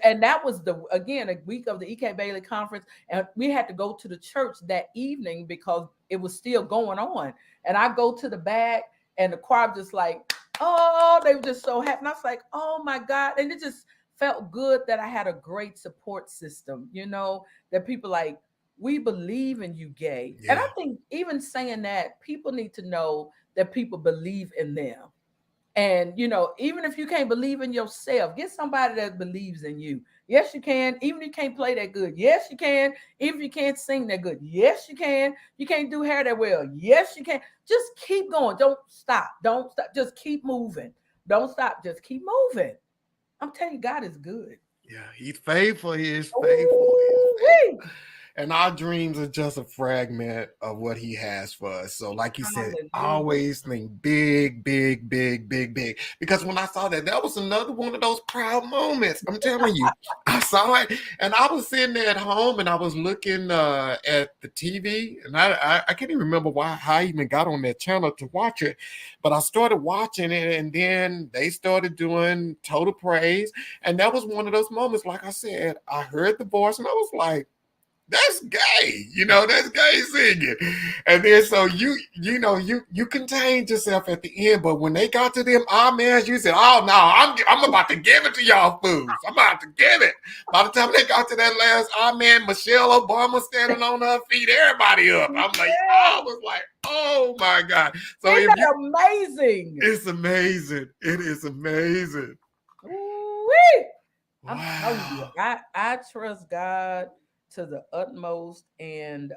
And that was again, a week of the EK Bailey conference. And we had to go to the church that evening because it was still going on. And I go to the back and the choir just like, oh, they were just so happy. And I was like, oh my God. And it just felt good that I had a great support system, you know, that people like, we believe in you, Gaye. And I yeah, think even saying that, people need to know that people believe in them. And you know, even if you can't believe in yourself, get somebody that believes in you. Yes, you can. Even if you can't play that good, yes, you can. Even if you can't sing that good, yes, you can. You can't do hair that well, yes, you can. Just keep going. Don't stop. Don't stop. Just keep moving. Don't stop. Just keep moving. I'm telling you, God is good. yeah, he's faithful. He is faithful. He is Ooh-wee. faithful. And our dreams are just a fragment of what he has for us. So, like you said, Hallelujah. always think big, big, big, big, big. Because when I saw that, that was another one of those proud moments. I'm telling you, I saw it, and I was sitting there at home, and I was looking at the TV, and I can't even remember how I even got on that channel to watch it, but I started watching it, and then they started doing Total Praise, and that was one of those moments. Like I said, I heard the voice, and I was like, that's Gaye, that's Gaye singing. And then so you contained yourself at the end, but when they got to them amens, you said, oh no, I'm about to give it to y'all fools. I'm about to give it. By the time they got to that last amen, Michelle Obama standing on her feet, everybody up. I was like, oh my God. So Isn't if you that amazing? it's amazing. It is amazing. Ooh-wee. I'm telling you, Wow. I trust God to the utmost. And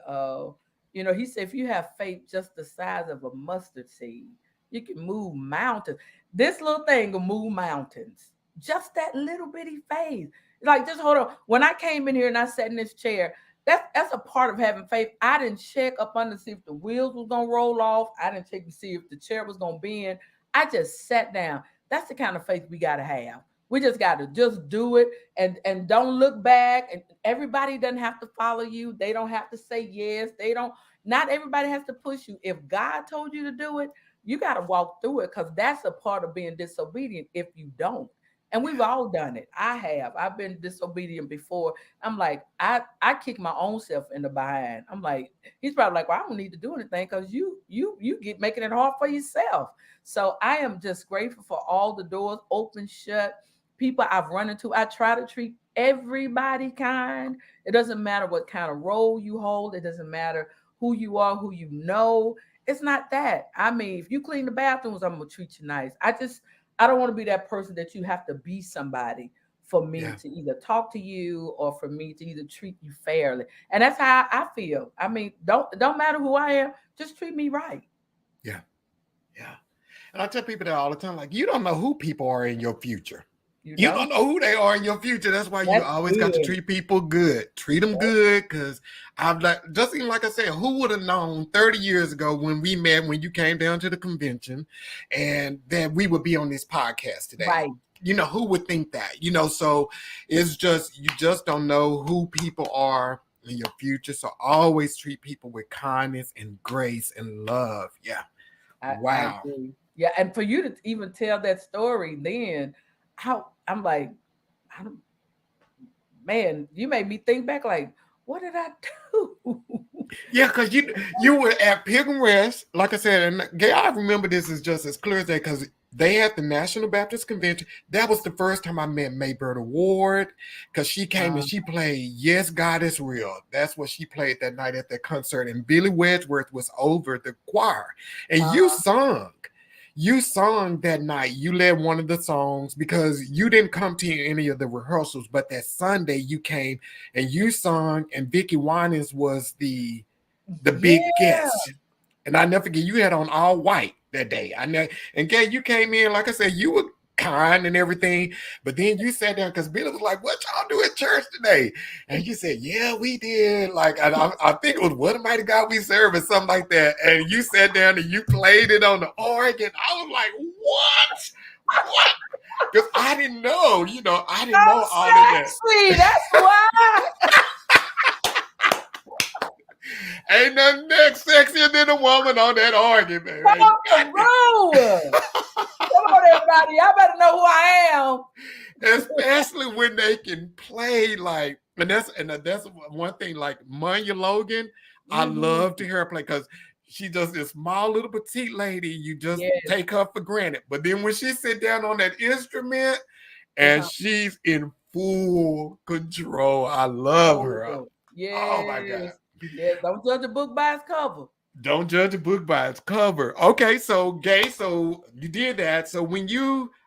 you know, he said if you have faith just the size of a mustard seed, you can move mountains. This little thing will move mountains. Just that little bitty faith. Like, just hold on. When I came in here and I sat in this chair, that's a part of having faith. I didn't check up under to see if the wheels was gonna roll off. I didn't check to see if the chair was gonna bend. I just sat down. That's the kind of faith we gotta have. We just got to just do it, and don't look back. And everybody doesn't have to follow you. They don't have to say yes. They don't. Not everybody has to push you. If God told you to do it, you got to walk through it, because that's a part of being disobedient if you don't. And we've all done it. I have. I've been disobedient before. I'm like, I kick my own self in the behind. I'm like, he's probably like, well, I don't need to do anything because you get making it hard for yourself. So I am just grateful for all the doors open, shut, people I've run into. I try to treat everybody kind. It doesn't matter what kind of role you hold. It doesn't matter who you are, who you know. It's not that. I mean, if you clean the bathrooms, I'm gonna treat you nice. I don't want to be that person that you have to be somebody for me Yeah. to either talk to you or for me to either treat you fairly. And that's how I feel. I mean, don't matter who I am, just treat me right. Yeah. Yeah. And I tell people that all the time, like, you don't know who people are in your future. You You know? don't know who they are in your future. That's why you That's always got to good. treat people good. Treat them good, because I've like, just even like I said, who would have known 30 years ago when we met, when you came down to the convention, and that we would be on this podcast today? Right. Who would think that? So it's just, you just don't know who people are in your future. So always treat people with kindness and grace and love. Yeah. I Wow. agree. Yeah, and for you to even tell that story, then how I'm like, I don't, man, you made me think back like, what did I do? Yeah, because you were at Pilgrim Rest, like I said, and Gay, I remember this is just as clear as day because they had the National Baptist Convention. That was the first time I met Mayberta Ward because she came and Uh, she played Yes, God is Real. That's what she played that night at that concert. And Billy Wedgeworth was over the choir. And you uh, sung. You sung that night. You led one of the songs because you didn't come to any of the rehearsals, but that Sunday you came and you sung, and Vicky Winans was the big yeah. guest. And I never forget, you had on all white that day. I know, and Gay, you came in, like I said, you were kind and everything, but then you sat down because Billy was like, "What y'all do at church today?" And you said, "Yeah, we did." Like I think it was "What a Mighty God We Serve" or something like that. And you sat down and you played it on the organ. I was like, "What? What?" Because I didn't know, I didn't know all of So that. sexy. That's why. Ain't nothing next sexier than a woman on that organ, baby. Come on the road. Come on, everybody. Y'all better know who I am. Especially when they can play like, and that's one thing. Like Munya Logan, I Mhm. love to hear her play because she does this small little petite lady. You just Yes. take her for granted, but then when she sit down on that instrument It's and on. she's in full control, I love her. Oh, Oh my god. yes. Yes. Don't judge a book by its cover. Don't judge a book by its cover. Okay, so Gay, so you did that. So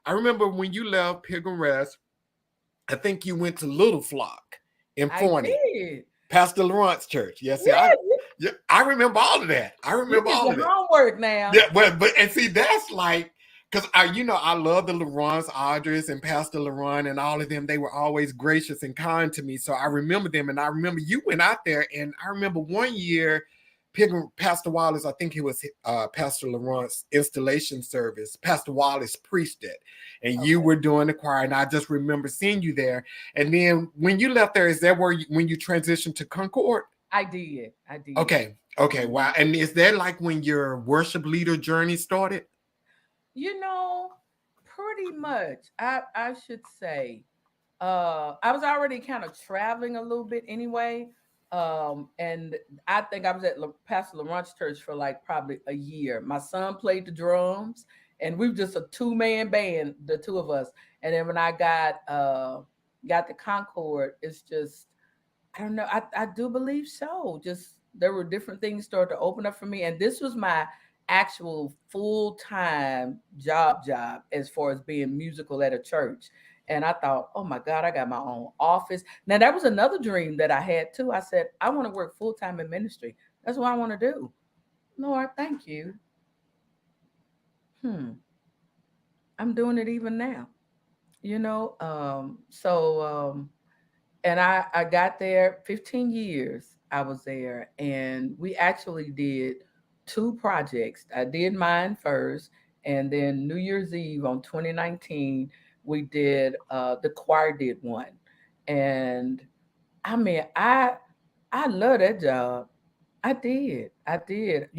I remember when you left Pilgrim Rest, I think you went to Little Flock in I Forney, did. Pastor Lawrence Church. Yes, yeah, Yeah, yeah, I remember all of that. I you remember did all your of that. homework now. Yeah, but and see, that's like because I love the Laurence Audrey's and Pastor Laurent and all of them. They were always gracious and kind to me. So I remember them, and I remember you went out there, and I remember one year, Pastor Wallace, I think it was Pastor Laurent's installation service. Pastor Wallace preached it, and you Okay. were doing the choir, and I just remember seeing you there. And then when you left there, is that when you transitioned to Concord? I did. I did. Okay, okay, Mhm. wow. And is that like when your worship leader journey started? You know, pretty much. I should say. I was already kind of traveling a little bit anyway. And I think I was at Pastor Laurent's church for like probably a year. My son played the drums, and we were just a two-man band, the two of us. And then when I got the Concord, it's just I don't know. I do believe so. Just there were different things started to open up for me, and this was my actual full time job as far as being musical at a church. And I thought, oh my God, I got my own office. Now that was another dream that I had too. I said, I want to work full time in ministry. That's what I want to do. Lord, thank you. Hmm. I'm doing it even now. You know. And I got there 15 years. I was there, and we actually did two projects. I did mine first, and then New Year's Eve on 2019, we did the choir did one, and I mean I love that job. I did. I did.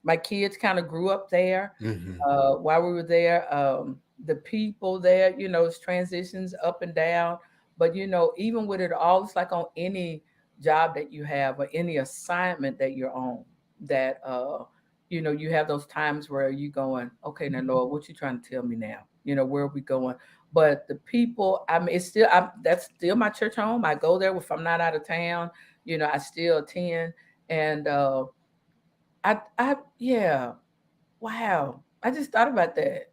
My kids kind of grew up there Mm-hmm. while we were there. The people there, it's transitions up and down. But, even with it all, it's like on any job that you have or any assignment that you're on, that, you have those times where you going, okay, now, Lord, what you trying to tell me now? Where are we going? But the people, I mean, that's still my church home. I go there if I'm not out of town. I still attend, and yeah, wow. I just thought about that.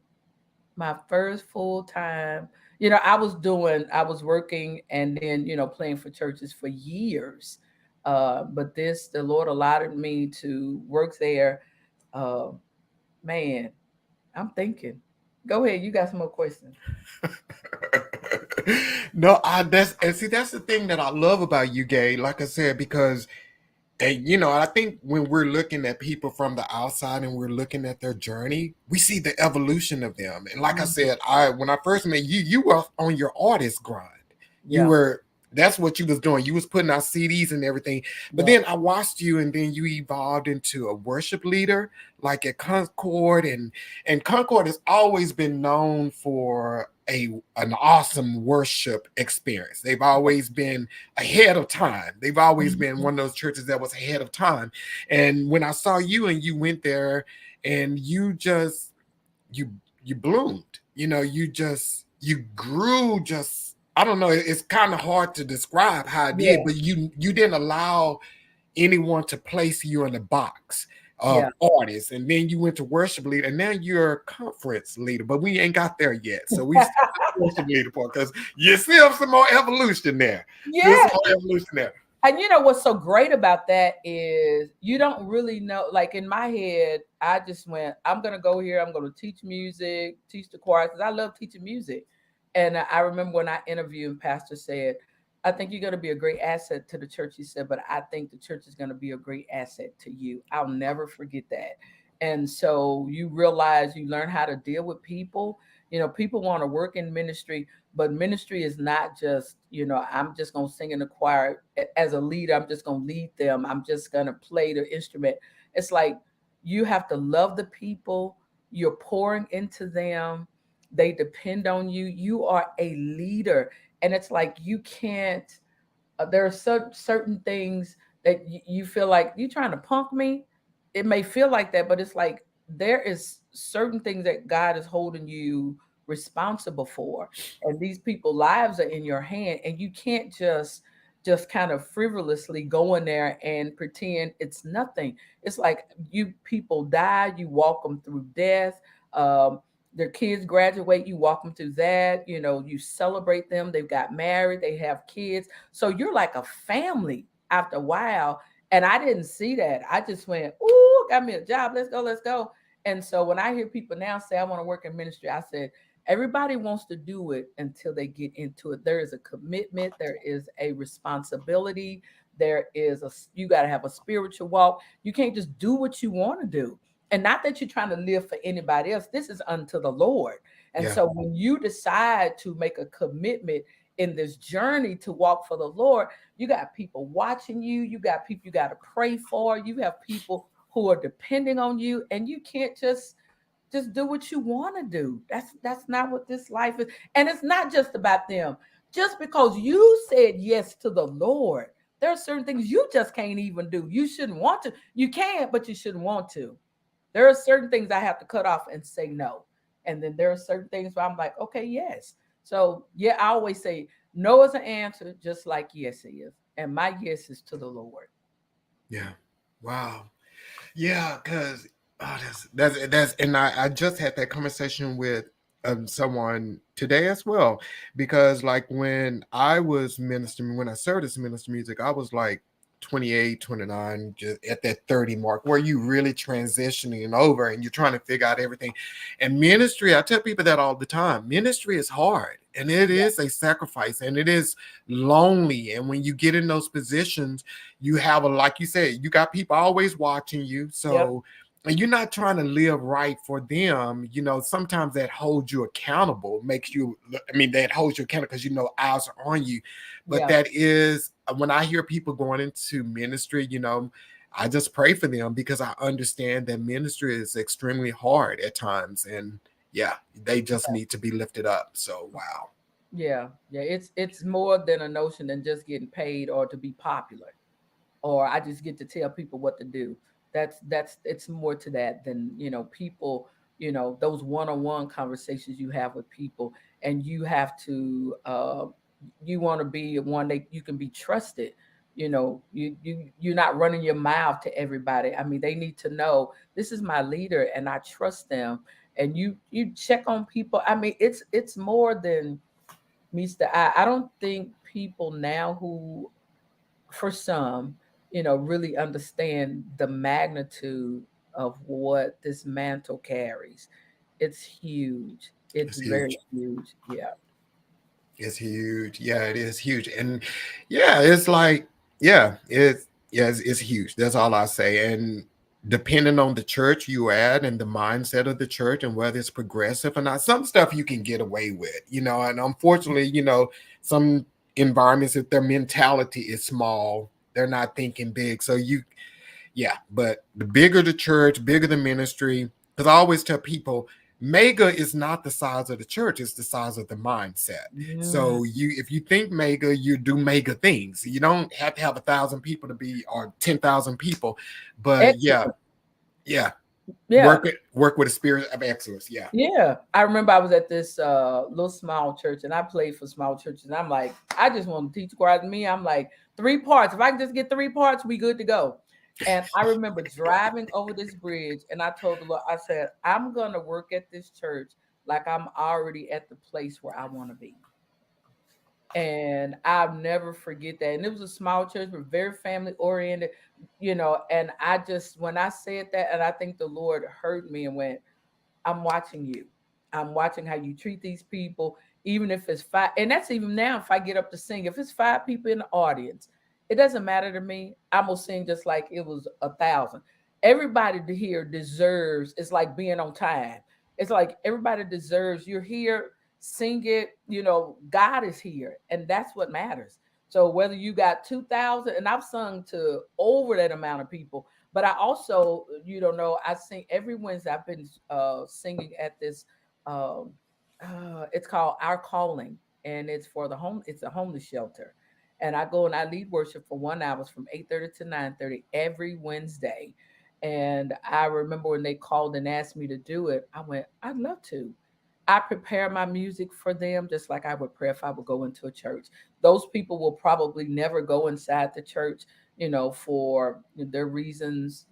My first full time, I was working and then playing for churches for years. But the Lord allowed me to work there. Uh, man, I'm thinking. Go ahead, you got some more questions. No, that's the thing that I love about you, Gay. Like I said, because and I think when we're looking at people from the outside and we're looking at their journey, we see the evolution of them. And like I Mhm. said, I when I first met you, you were on your artist grind. You Yeah. were. that's what you was doing. You was putting out CDs and everything. But Yeah. then I watched you, and then you evolved into a worship leader, like at Concord, and Concord has always been known for an awesome worship experience. They've always been ahead of time. They've always been Mhm. one of those churches that was ahead of time. And when I saw you and you went there, and you just you you bloomed. You grew. Just I don't know. It's kind of hard to describe how it did, Yeah. but you didn't allow anyone to place you in a box of Yeah. artists, and then you went to worship leader, and now you're a conference leader. But we ain't got there yet, so we still got the worship leader part because you still have some more evolution there. Still Yeah. some more evolution there. And you know what's so great about that is you don't really know. Like in my head, I just went, I'm gonna go here, I'm gonna teach music, teach the choir, because I love teaching music. And I remember when I interviewed, and Pastor said, I think you're gonna be a great asset to the church. He said, but I think the church is gonna be a great asset to you. I'll never forget that. And so you realize you learn how to deal with people. You know, people want to work in ministry, but ministry is not just, I'm just going to sing in the choir as a leader. I'm just going to lead them. I'm just going to play the instrument. It's like you have to love the people. You're pouring into them. They depend on you. You are a leader. And it's like you can't, there are certain things that you feel like you trying to punk me. It may feel like that, but it's like there is certain things that God is holding you responsible for, and these people lives are in your hand, and you can't just kind of frivolously go in there and pretend it's nothing. It's like you people die, you walk them through death. um, their kids graduate, you walk them through that. You celebrate them, they've got married, they have kids, so you're like a family after a while. And I didn't see that. I just went, ooh, got me a job. Let's go, let's go. And so when I hear people now say, I want to work in ministry, I said, everybody wants to do it until they get into it. There is a commitment, there is a responsibility, you got to have a spiritual walk. You can't just do what you want to do. And not that you're trying to live for anybody else. This is unto the Lord. And Yeah, so when you decide to make a commitment in this journey to walk for the Lord, you got people watching you, you got people you got to pray for, you have people who are depending on you, and you can't just do what you want to do. That's not what this life is. And it's not just about them. Just because you said yes to the Lord, there are certain things you just can't even do. You shouldn't want to. You can, but you shouldn't want to. There are certain things I have to cut off and say no. And then there are certain things where I'm like, okay, yes. So yeah, I always say no is an answer, just like yes is. And my yes is to the Lord. yeah. Wow. Yeah, because that's and I just had that conversation with someone today as well. Because like when I was ministering, when I served as minister music, I was like 28, 29, just at that 30 mark where you really transitioning over and you're trying to figure out everything. And ministry, I tell people that all the time. Ministry is hard and it Yeah. is a sacrifice and it is lonely. And when you get in those positions, you have like you said, you got people always watching you. Yep. So and you're not trying to live right for them. Sometimes that holds you accountable, that holds you accountable because eyes are on you. But Yeah. that is when I hear people going into ministry, I just pray for them because I understand that ministry is extremely hard at times. And yeah, they just need to be lifted up. So wow. Yeah. Yeah. It's more than a notion than just getting paid or to be popular, or I just get to tell people what to do. That's it's more to that than, people, those one-on-one conversations you have with people, and you have to you want to be one that you can be trusted. You're not running your mouth to everybody. I mean, they need to know this is my leader and I trust them. And you check on people. I mean, it's more than meets the eye. I don't think people now who, for some, really understand the magnitude of what this mantle carries. It's huge. It's It's very huge. huge. Yeah. It's huge. Yeah, it is huge. And yeah, it's like, it's huge. That's all I say. And depending on the church you at and the mindset of the church and whether it's progressive or not, some stuff you can get away with, and unfortunately, some environments, if their mentality is small, they're not thinking big. So yeah, but the bigger the church, bigger the ministry, because I always tell people, mega is not the size of the church, it's the size of the mindset. Yeah, So if you think mega, you do mega things. You don't have to have 1,000 people to be, or 10,000 people, but yeah, excellent. yeah, Yeah, work with a spirit of excellence. Yeah, yeah. I remember I was at this little small church, and I played for small churches. And I'm like, I just want to teach choir. To me, I'm like, three parts. If I can just get three parts, we good to go. And I remember driving over this bridge, and I told the Lord, I said, I'm gonna work at this church like I'm already at the place where I want to be. And I'll never forget that. And it was a small church, but very family oriented, And I just, when I said that, and I think the Lord heard me and went, I'm watching you. I'm watching how you treat these people, even if it's five. And that's even now, if I get up to sing, if it's five people in the audience, it doesn't matter to me. I'm going to sing just like it was 1,000. Everybody here deserves, it's like being on time. It's like everybody deserves, you're here, sing it. God is here, and that's what matters. So whether you got 2,000, and I've sung to over that amount of people, but I also, you don't know, I sing every Wednesday. I've been singing at this. Um, it's called Our Calling, and it's for the home. It's a homeless shelter, and I go and I lead worship for 1 hour from 8:30 to 9:30 every Wednesday. And I remember when they called and asked me to do it, I went, I'd love to. I prepare my music for them just like I would pray if I would go into a church. Those people will probably never go inside the church, for their reasons,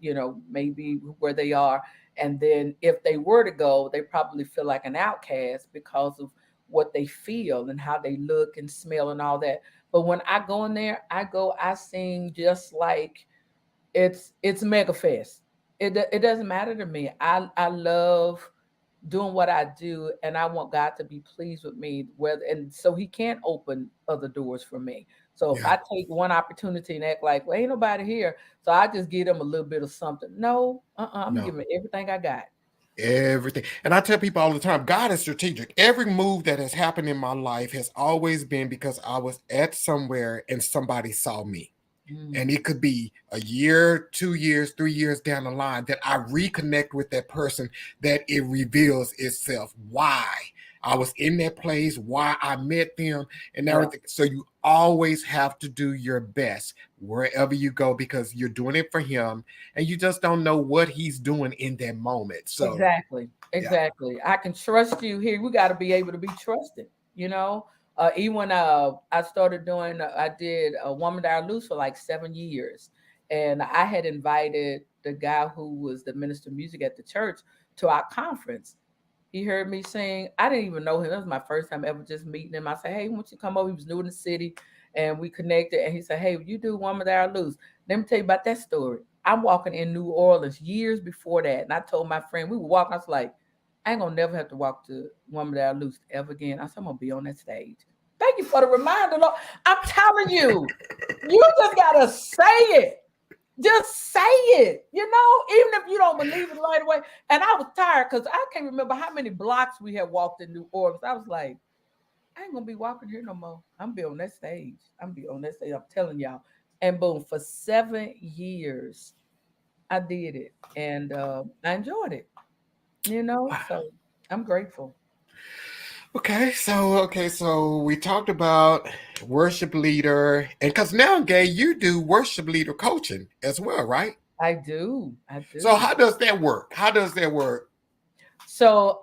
maybe where they are. And then if they were to go, they probably feel like an outcast because of what they feel and how they look and smell and all that. But when I go in there, I sing just like it's mega fest. It doesn't matter to me. I love doing what I do, and I want God to be pleased with me, whether and so He can open other doors for me. So if yeah, I take one opportunity and act like, well, ain't nobody here, so I just give them a little bit of something. No, I'm no. giving everything I got. Everything. And I tell people all the time, God is strategic. Every move that has happened in my life has always been because I was at somewhere and somebody saw me. And Mm, it could be a year, 2 years, 3 years down the line that I reconnect with that person, that it reveals itself why I was in that place, why I met them, and yeah, everything. So you always have to do your best wherever you go because you're doing it for him and you just don't know what he's doing in that moment. So, exactly, yeah, exactly. I can trust you here. We got to be able to be trusted. You know, even when I started doing, I did a Woman That I Lose for like 7 years, and I had invited the guy who was the minister of music at the church to our conference. He heard me sing. I didn't even know him. That was my first time ever just meeting him. I said, "Hey, why don't you come over?" He was new in the city, and we connected. And he said, "Hey, you do Woman That I Lose." Let me tell you about that story. I'm walking in New Orleans years before that, and I told my friend we were walking. I was like, "I ain't gonna never have to walk to Woman That I Lose ever again." I said, "I'm gonna be on that stage." Thank you for the reminder, Lord. I'm telling you, you just gotta say it. Just say it, even if you don't believe it right away. And I was tired because I can't remember how many blocks we had walked in New Orleans. I was like, I ain't gonna be walking here no more. I'm be on that stage. I'm be on that stage. I'm telling y'all. And boom, for 7 years, I did it, and I enjoyed it. So I'm grateful. okay, so we talked about worship leader, and because now, Gay, you do worship leader coaching as well, right? I do. I So do. how does that work? How does that work? So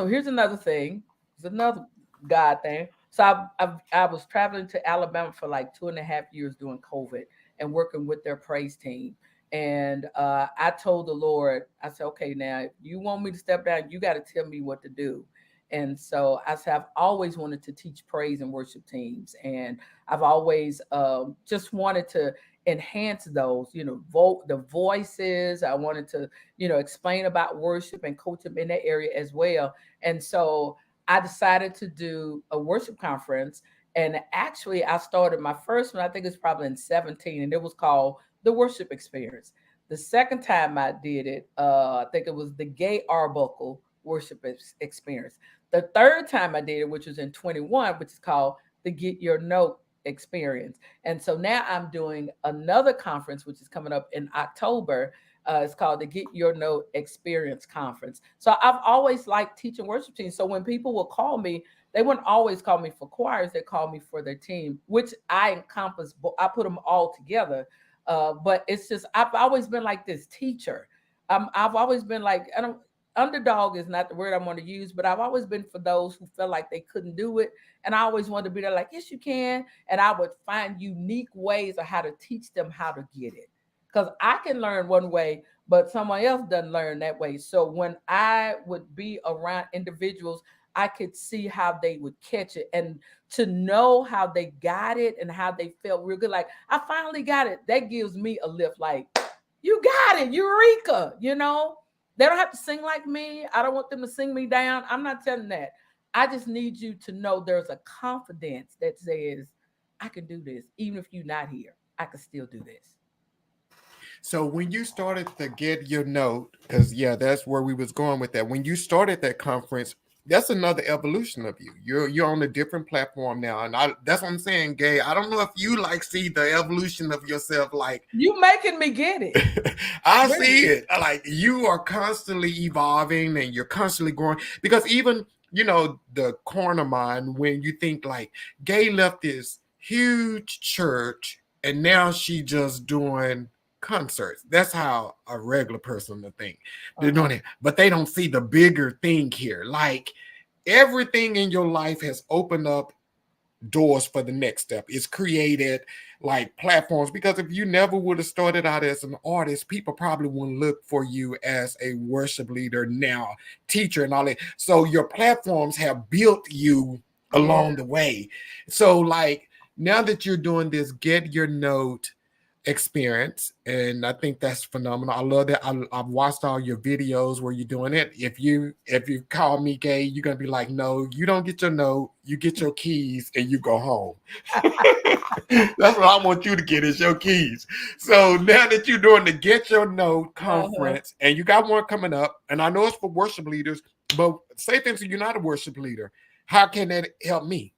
here's another thing. It's another God thing. So I was traveling to Alabama for like 2.5 years during COVID and working with their praise team. And I told the Lord, I said, okay, now if you want me to step down, you got to tell me what to do. And so I said, I've always wanted to teach praise and worship teams, and I've always just wanted to enhance those, the voices. I wanted to explain about worship and coach them in that area as well. And so I decided to do a worship conference. And actually, I started my first one, I think it's probably in 17, and it was called The Worship Experience. The second time I did it, I think it was the Gaye Arbuckle Experience. The third time I did it, which was in 21, which is called the Get Your Note experience. And so now I'm doing another conference, which is coming up in October. It's called the Get Your Note Experience Conference. So I've always liked teaching worship teams. So when people will call me, they wouldn't always call me for choirs. They call me for their team, which I encompass. I put them all together. But it's just I've always been like this teacher. I've always been like I don't. Underdog is not the word I want to use, but I've always been for those who felt like they couldn't do it, and I always wanted to be there, like yes, you can, and I would find unique ways of how to teach them how to get it, because I can learn one way, but someone else doesn't learn that way. So when I would be around individuals, I could see how they would catch it, and to know how they got it and how they felt real good. Like I finally got it. That gives me a lift. Like you got it, Eureka. They don't have to sing like me. I don't want them to sing me down. I'm not telling that. I just need you to know there's a confidence that says, I can do this. Even if you're not here, I can still do this. So when you started to get your note, because yeah, that's where we was going with that. When you started that conference, that's another evolution of you. You're on a different platform now, and that's what I'm saying, Gay. I don't know if you like see the evolution of yourself. Like you making me get it. I Really? see it. Like you are constantly evolving and you're constantly growing. Because even the corner mind when you think like Gay left this huge church and now she just doing concerts. That's how a regular person would think. They're Uh-huh. doing it, but they don't see the bigger thing here. Like everything in your life has opened up doors for the next step. It's created like platforms because if you never would have started out as an artist, people probably wouldn't look for you as a worship leader now, teacher, and all that. So your platforms have built you Yeah. along the way. So like now that you're doing this, get your note experience, and I think that's phenomenal. I love that. I've watched all your videos where you're doing it. If you call me Gay, you're gonna be like, no, you don't get your note, you get your keys and you go home. That's what I want you to get is your keys. So now that you're doing the Get Your Note Uh-huh. conference, and you got one coming up, and I know it's for worship leaders, but say things you're not a worship leader. How can that help me?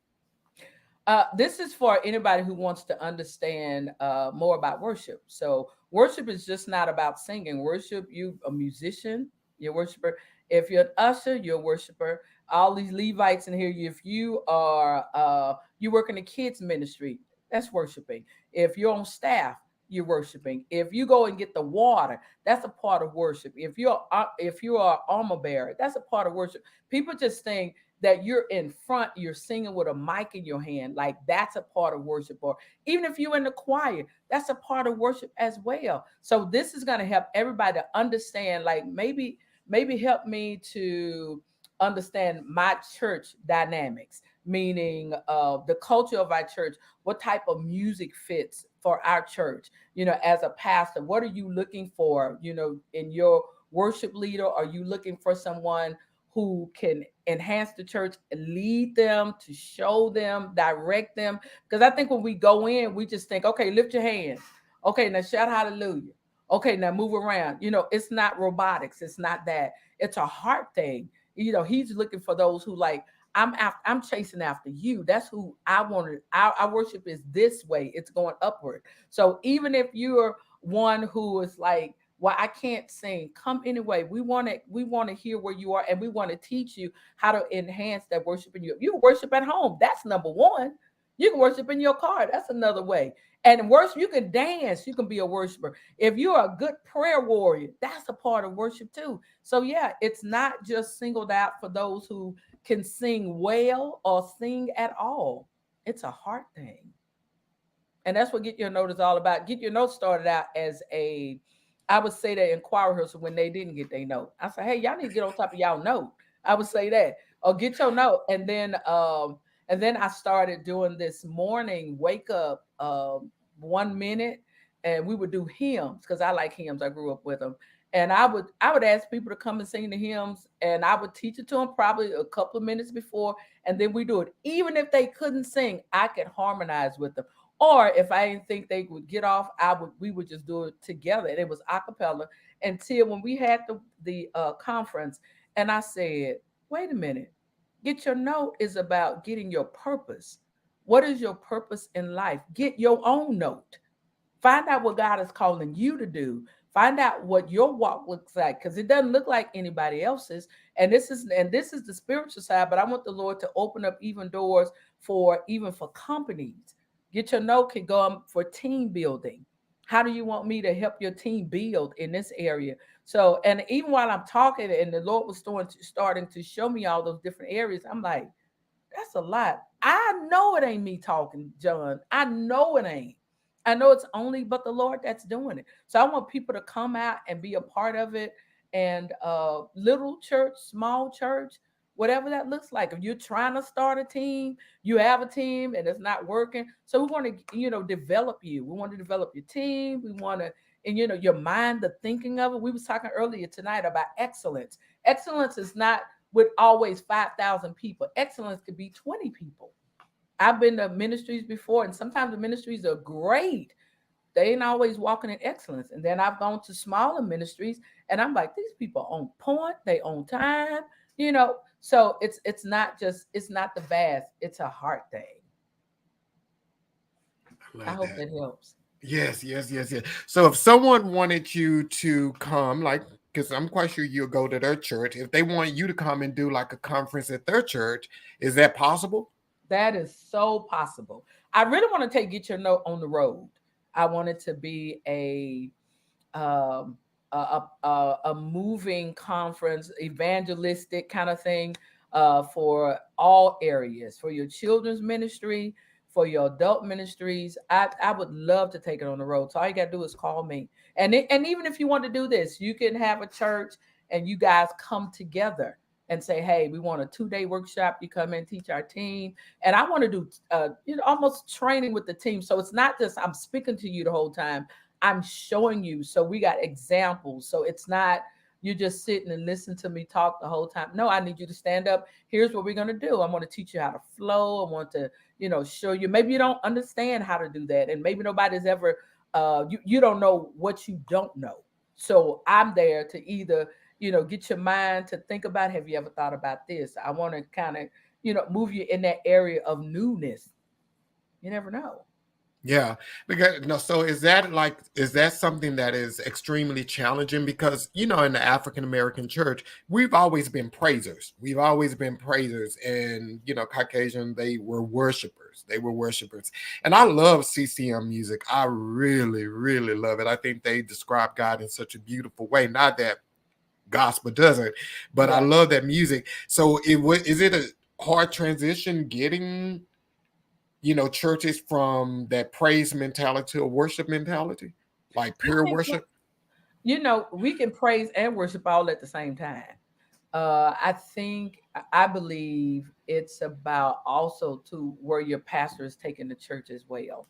This is for anybody who wants to understand more about worship. So, worship is just not about singing. Worship, you a musician, you're a worshiper. If you're an usher, you're a worshiper. All these Levites in here, if you are you work in the kids ministry, that's worshiping. If you're on staff, you're worshiping. If you go and get the water, that's a part of worship. If you are armor bearer, that's a part of worship. People just think that you're in front, you're singing with a mic in your hand, like that's a part of worship. Or even if you're in the choir, that's a part of worship as well. So this is going to help everybody to understand, like maybe help me to understand my church dynamics, meaning the culture of our church, what type of music fits for our church. As a pastor, what are you looking for, in your worship leader? Are you looking for someone who can enhance the church, lead them, to show them, direct them? Because I think when we go in, we just think, okay, lift your hands. Okay, now shout hallelujah. Okay, now move around. It's not robotics. It's not that. It's a heart thing. He's looking for those who like, I'm chasing after you. That's who I wanted. Our worship is this way. It's going upward. So even if you're one who is like, well, I can't sing, come anyway. We want to hear where you are, and we want to teach you how to enhance that worship in you. You can worship at home. That's number one. You can worship in your car. That's another way. And worship, you can dance. You can be a worshiper. If you're a good prayer warrior, that's a part of worship too. So yeah, it's not just singled out for those who can sing well or sing at all. It's a heart thing. And that's what Get Your Note is all about. Get Your Note started out as I would say that in choir rehearsal when they didn't get their note. I said, hey, y'all need to get on top of y'all note. I would say that. Or get your note. And then I started doing this morning wake up 1 minute, and we would do hymns because I like hymns. I grew up with them. And I would ask people to come and sing the hymns, and I would teach it to them probably a couple of minutes before, and then we do it. Even if they couldn't sing, I could harmonize with them. Or if I didn't think they would get off, we would just do it together. And it was a cappella until when we had the conference, and I said, wait a minute, Get Your Note is about getting your purpose. What is your purpose in life? Get your own note. Find out what God is calling you to do. Find out what your walk looks like, because it doesn't look like anybody else's. And this is the spiritual side, but I want the Lord to open up even doors for even for companies. Get your note can go for team building. How do you want me to help your team build in this area? So, and even while I'm talking, and the Lord was starting to show me all those different areas, I'm like, that's a lot. I know it ain't me talking, John. I know it ain't. I know it's only but the Lord that's doing it. So I want people to come out and be a part of it. And little church, small church, whatever that looks like. If you're trying to start a team, you have a team and it's not working. So we want to, develop you. We want to develop your team. We want to, and your mind, the thinking of it. We was talking earlier tonight about excellence. Excellence is not with always 5,000 people. Excellence could be 20 people. I've been to ministries before, and sometimes the ministries are great. They ain't always walking in excellence. And then I've gone to smaller ministries, and I'm like, these people on point, they on time, you know. So it's not the vast, it's a heart thing. I I love hope that. that helps. Yes, yes, yes, yes. So if someone wanted you to come, like, because I'm quite sure you'll go to their church, if they want you to come and do like a conference at their church, is that possible? That is so possible. I really want to get your note on the road. I want it to be um, a moving conference, evangelistic kind of thing, for all areas, for your children's ministry, for your adult ministries. I would love to take it on the road. So all you got to do is call me. And even if you want to do this, you can have a church and you guys come together and say, hey, we want a 2-day workshop. You come and teach our team. And I want to do, almost training with the team. So it's not just I'm speaking to you the whole time. I'm showing you. So we got examples. So it's not you just sitting and listen to me talk the whole time. No, I need you to stand up. Here's what we're going to do. I'm going to teach you how to flow. I want to, show you. Maybe you don't understand how to do that. And maybe nobody's ever, you don't know what you don't know. So I'm there to either, get your mind to think about, have you ever thought about this? I want to kind of, move you in that area of newness. You never know. Yeah, because no, so is that something that is extremely challenging? Because in the African American church, we've always been praisers. We've always been praisers, and Caucasian, they were worshipers. They were worshipers, and I love CCM music. I really, really love it. I think they describe God in such a beautiful way. Not that gospel doesn't, but I Right. love that music. So is it a hard transition getting churches from that praise mentality to a worship mentality, like I pure think worship? we can praise and worship all at the same time. I believe it's about also to where your pastor is taking the church as well.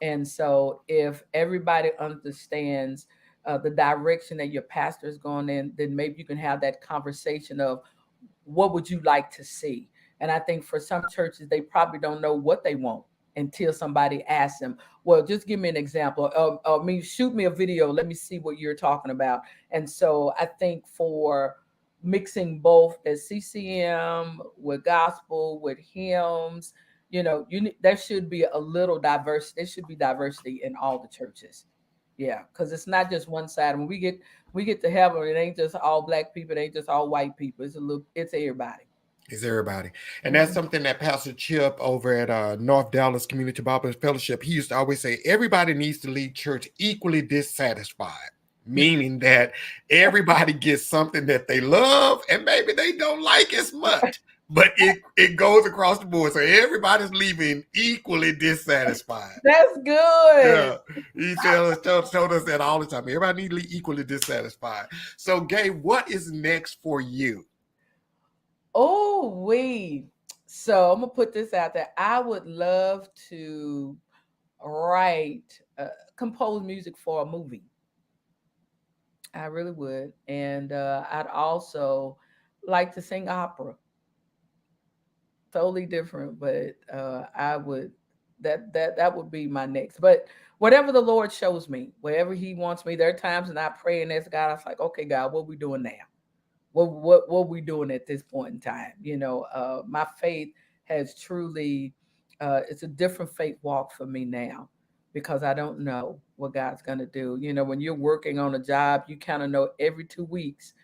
And so if everybody understands the direction that your pastor is going in, then maybe you can have that conversation of what would you like to see? And I think for some churches, they probably don't know what they want until somebody asks them, well, just give me an example. Shoot me a video. Let me see what you're talking about. And so I think for mixing both as CCM with gospel, with hymns, there should be a little diverse. There should be diversity in all the churches. Yeah, because it's not just one side. When we get to heaven, it ain't just all black people, it ain't just all white people. It's everybody. Is everybody. And that's Mhm. something that Pastor Chip over at North Dallas Community Bible Fellowship, he used to always say, everybody needs to leave church equally dissatisfied, meaning that everybody gets something that they love and maybe they don't like as much. But it goes across the board. So everybody's leaving equally dissatisfied. That's good. Yeah, he told us that all the time. Everybody needs to be equally dissatisfied. So, Gaye, what is next for you? Oh, we. So I'm gonna put this out there. I would love to write, compose music for a movie. I really would, and I'd also like to sing opera. Totally different, but I would that would be my next. But whatever the Lord shows me, wherever He wants me, there are times and I pray and ask God. I was like, okay, God, what we doing now? What we doing at this point in time? My faith has truly it's a different faith walk for me now because I don't know what God's going to do. You know, when you're working on a job, you kind of know every 2 weeks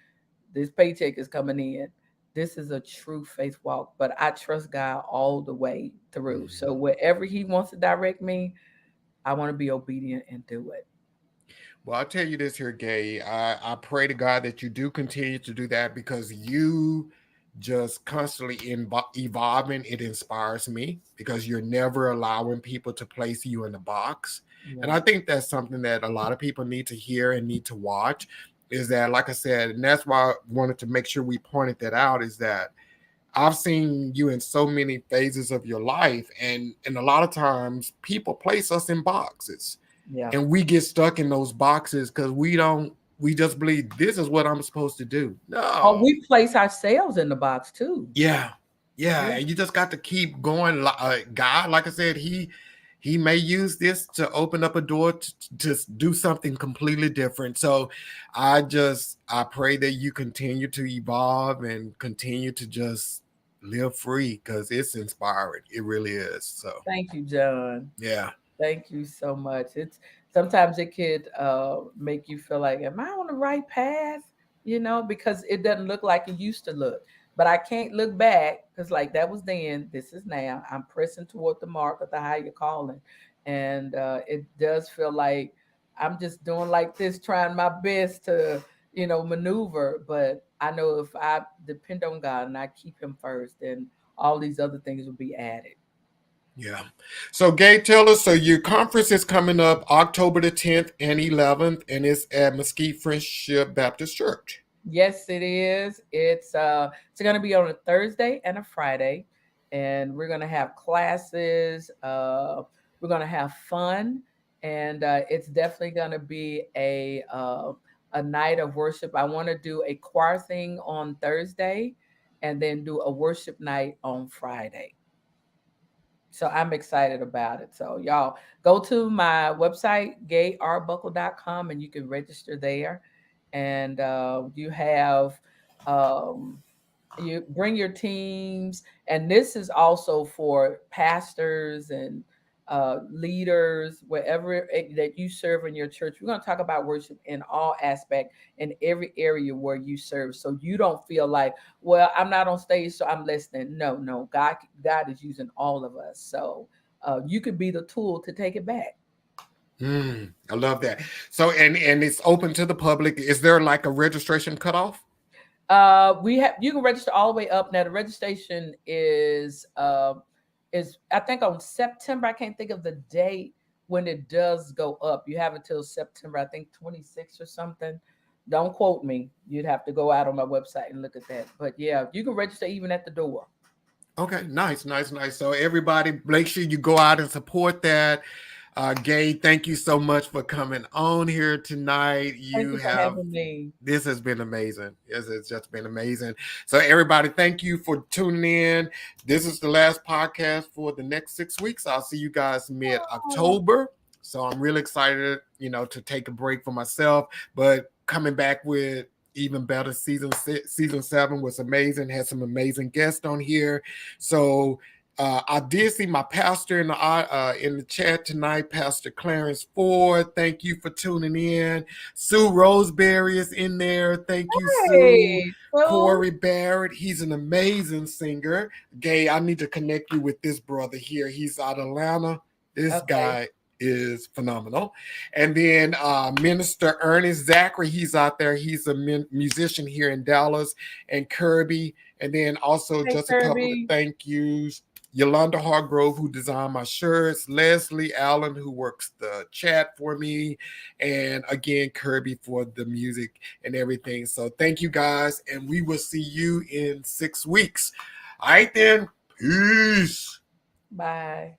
this paycheck is coming in. This is a true faith walk, but I trust God all the way through. Mhm. So wherever He wants to direct me, I want to be obedient and do it. Well, I'll tell you this here, Gay. I pray to God that you do continue to do that because you just constantly evolving. It inspires me because you're never allowing people to place you in a box. And Yeah. I think that's something that a lot of people need to hear and need to watch is that, like I said, and that's why I wanted to make sure we pointed that out is that I've seen you in so many phases of your life, and a lot of times people place us in boxes Yeah. and we get stuck in those boxes because we just believe this is what I'm supposed to do. Or No. we place ourselves in the box too. Yeah. Yeah. Yeah. And you just got to keep going. God, like I said, he may use this to open up a door to do something completely different. So I pray that you continue to evolve and continue to just live free because it's inspiring. It really is. So Thank you, John. yeah. Thank you so much. It's sometimes it could make you feel like, am I on the right path? You know, because it doesn't look like it used to look. But I can't look back because, like, that was then. This is now. I'm pressing toward the mark of the higher calling, and it does feel like I'm just doing like this, trying my best to, maneuver. But I know if I depend on God and I keep Him first, then all these other things will be added. Yeah. So, Gay, tell us. So, your conference is coming up October the 10th and 11th, and it's at Mesquite Friendship Baptist Church. Yes, it is. It's going to be on a Thursday and a Friday, and we're going to have classes. We're going to have fun, and it's definitely going to be a night of worship. I want to do a choir thing on Thursday, and then do a worship night on Friday. So I'm excited about it. So y'all go to my website, gayearbuckle.com, and you can register there. And you have um, you bring your teams, and this is also for pastors and leaders wherever that you serve in your church. We're going to talk about worship in all aspect in every area where you serve, so you don't feel like, well, I'm not on stage so I'm listening. No, no, God is using all of us, so you could be the tool to take it back. I love that. So, and it's open to the public. Is there like a registration cutoff? We have you can register all the way up. Now the registration is I think on September. I can't think of the date when it does go up. You have until September, I think 26th or something. Don't quote me. You'd have to go out on my website and look at that. But yeah, you can register even at the door. Okay, nice, nice, nice. So, everybody, make sure you go out and support that. Gay, thank you so much for coming on here tonight. Thank You you for have having me. This has been amazing. This has just been amazing. So, everybody, thank you for tuning in. This is the last podcast for the next 6 weeks. I'll see you guys mid Oh, October. So, I'm really excited, to take a break for myself, but coming back with even better. Season 7 was amazing. Had some amazing guests on here. So, I did see my pastor in the chat tonight, Pastor Clarence Ford. Thank you for tuning in. Sue Roseberry is in there. Thank you, Sue. hey, so Corey Barrett, he's an amazing singer. Gay, I need to connect you with this brother here. He's out of Atlanta. This okay. guy is phenomenal. And then Minister Ernest Zachary, he's out there. He's a musician here in Dallas. And Kirby. And then also Hey, just a couple of Kirby. thank yous. Yolanda Hargrove, who designed my shirts, Leslie Allen, who works the chat for me, and again, Kirby for the music and everything. So thank you guys, and we will see you in 6 weeks. All right, then. Peace. Bye.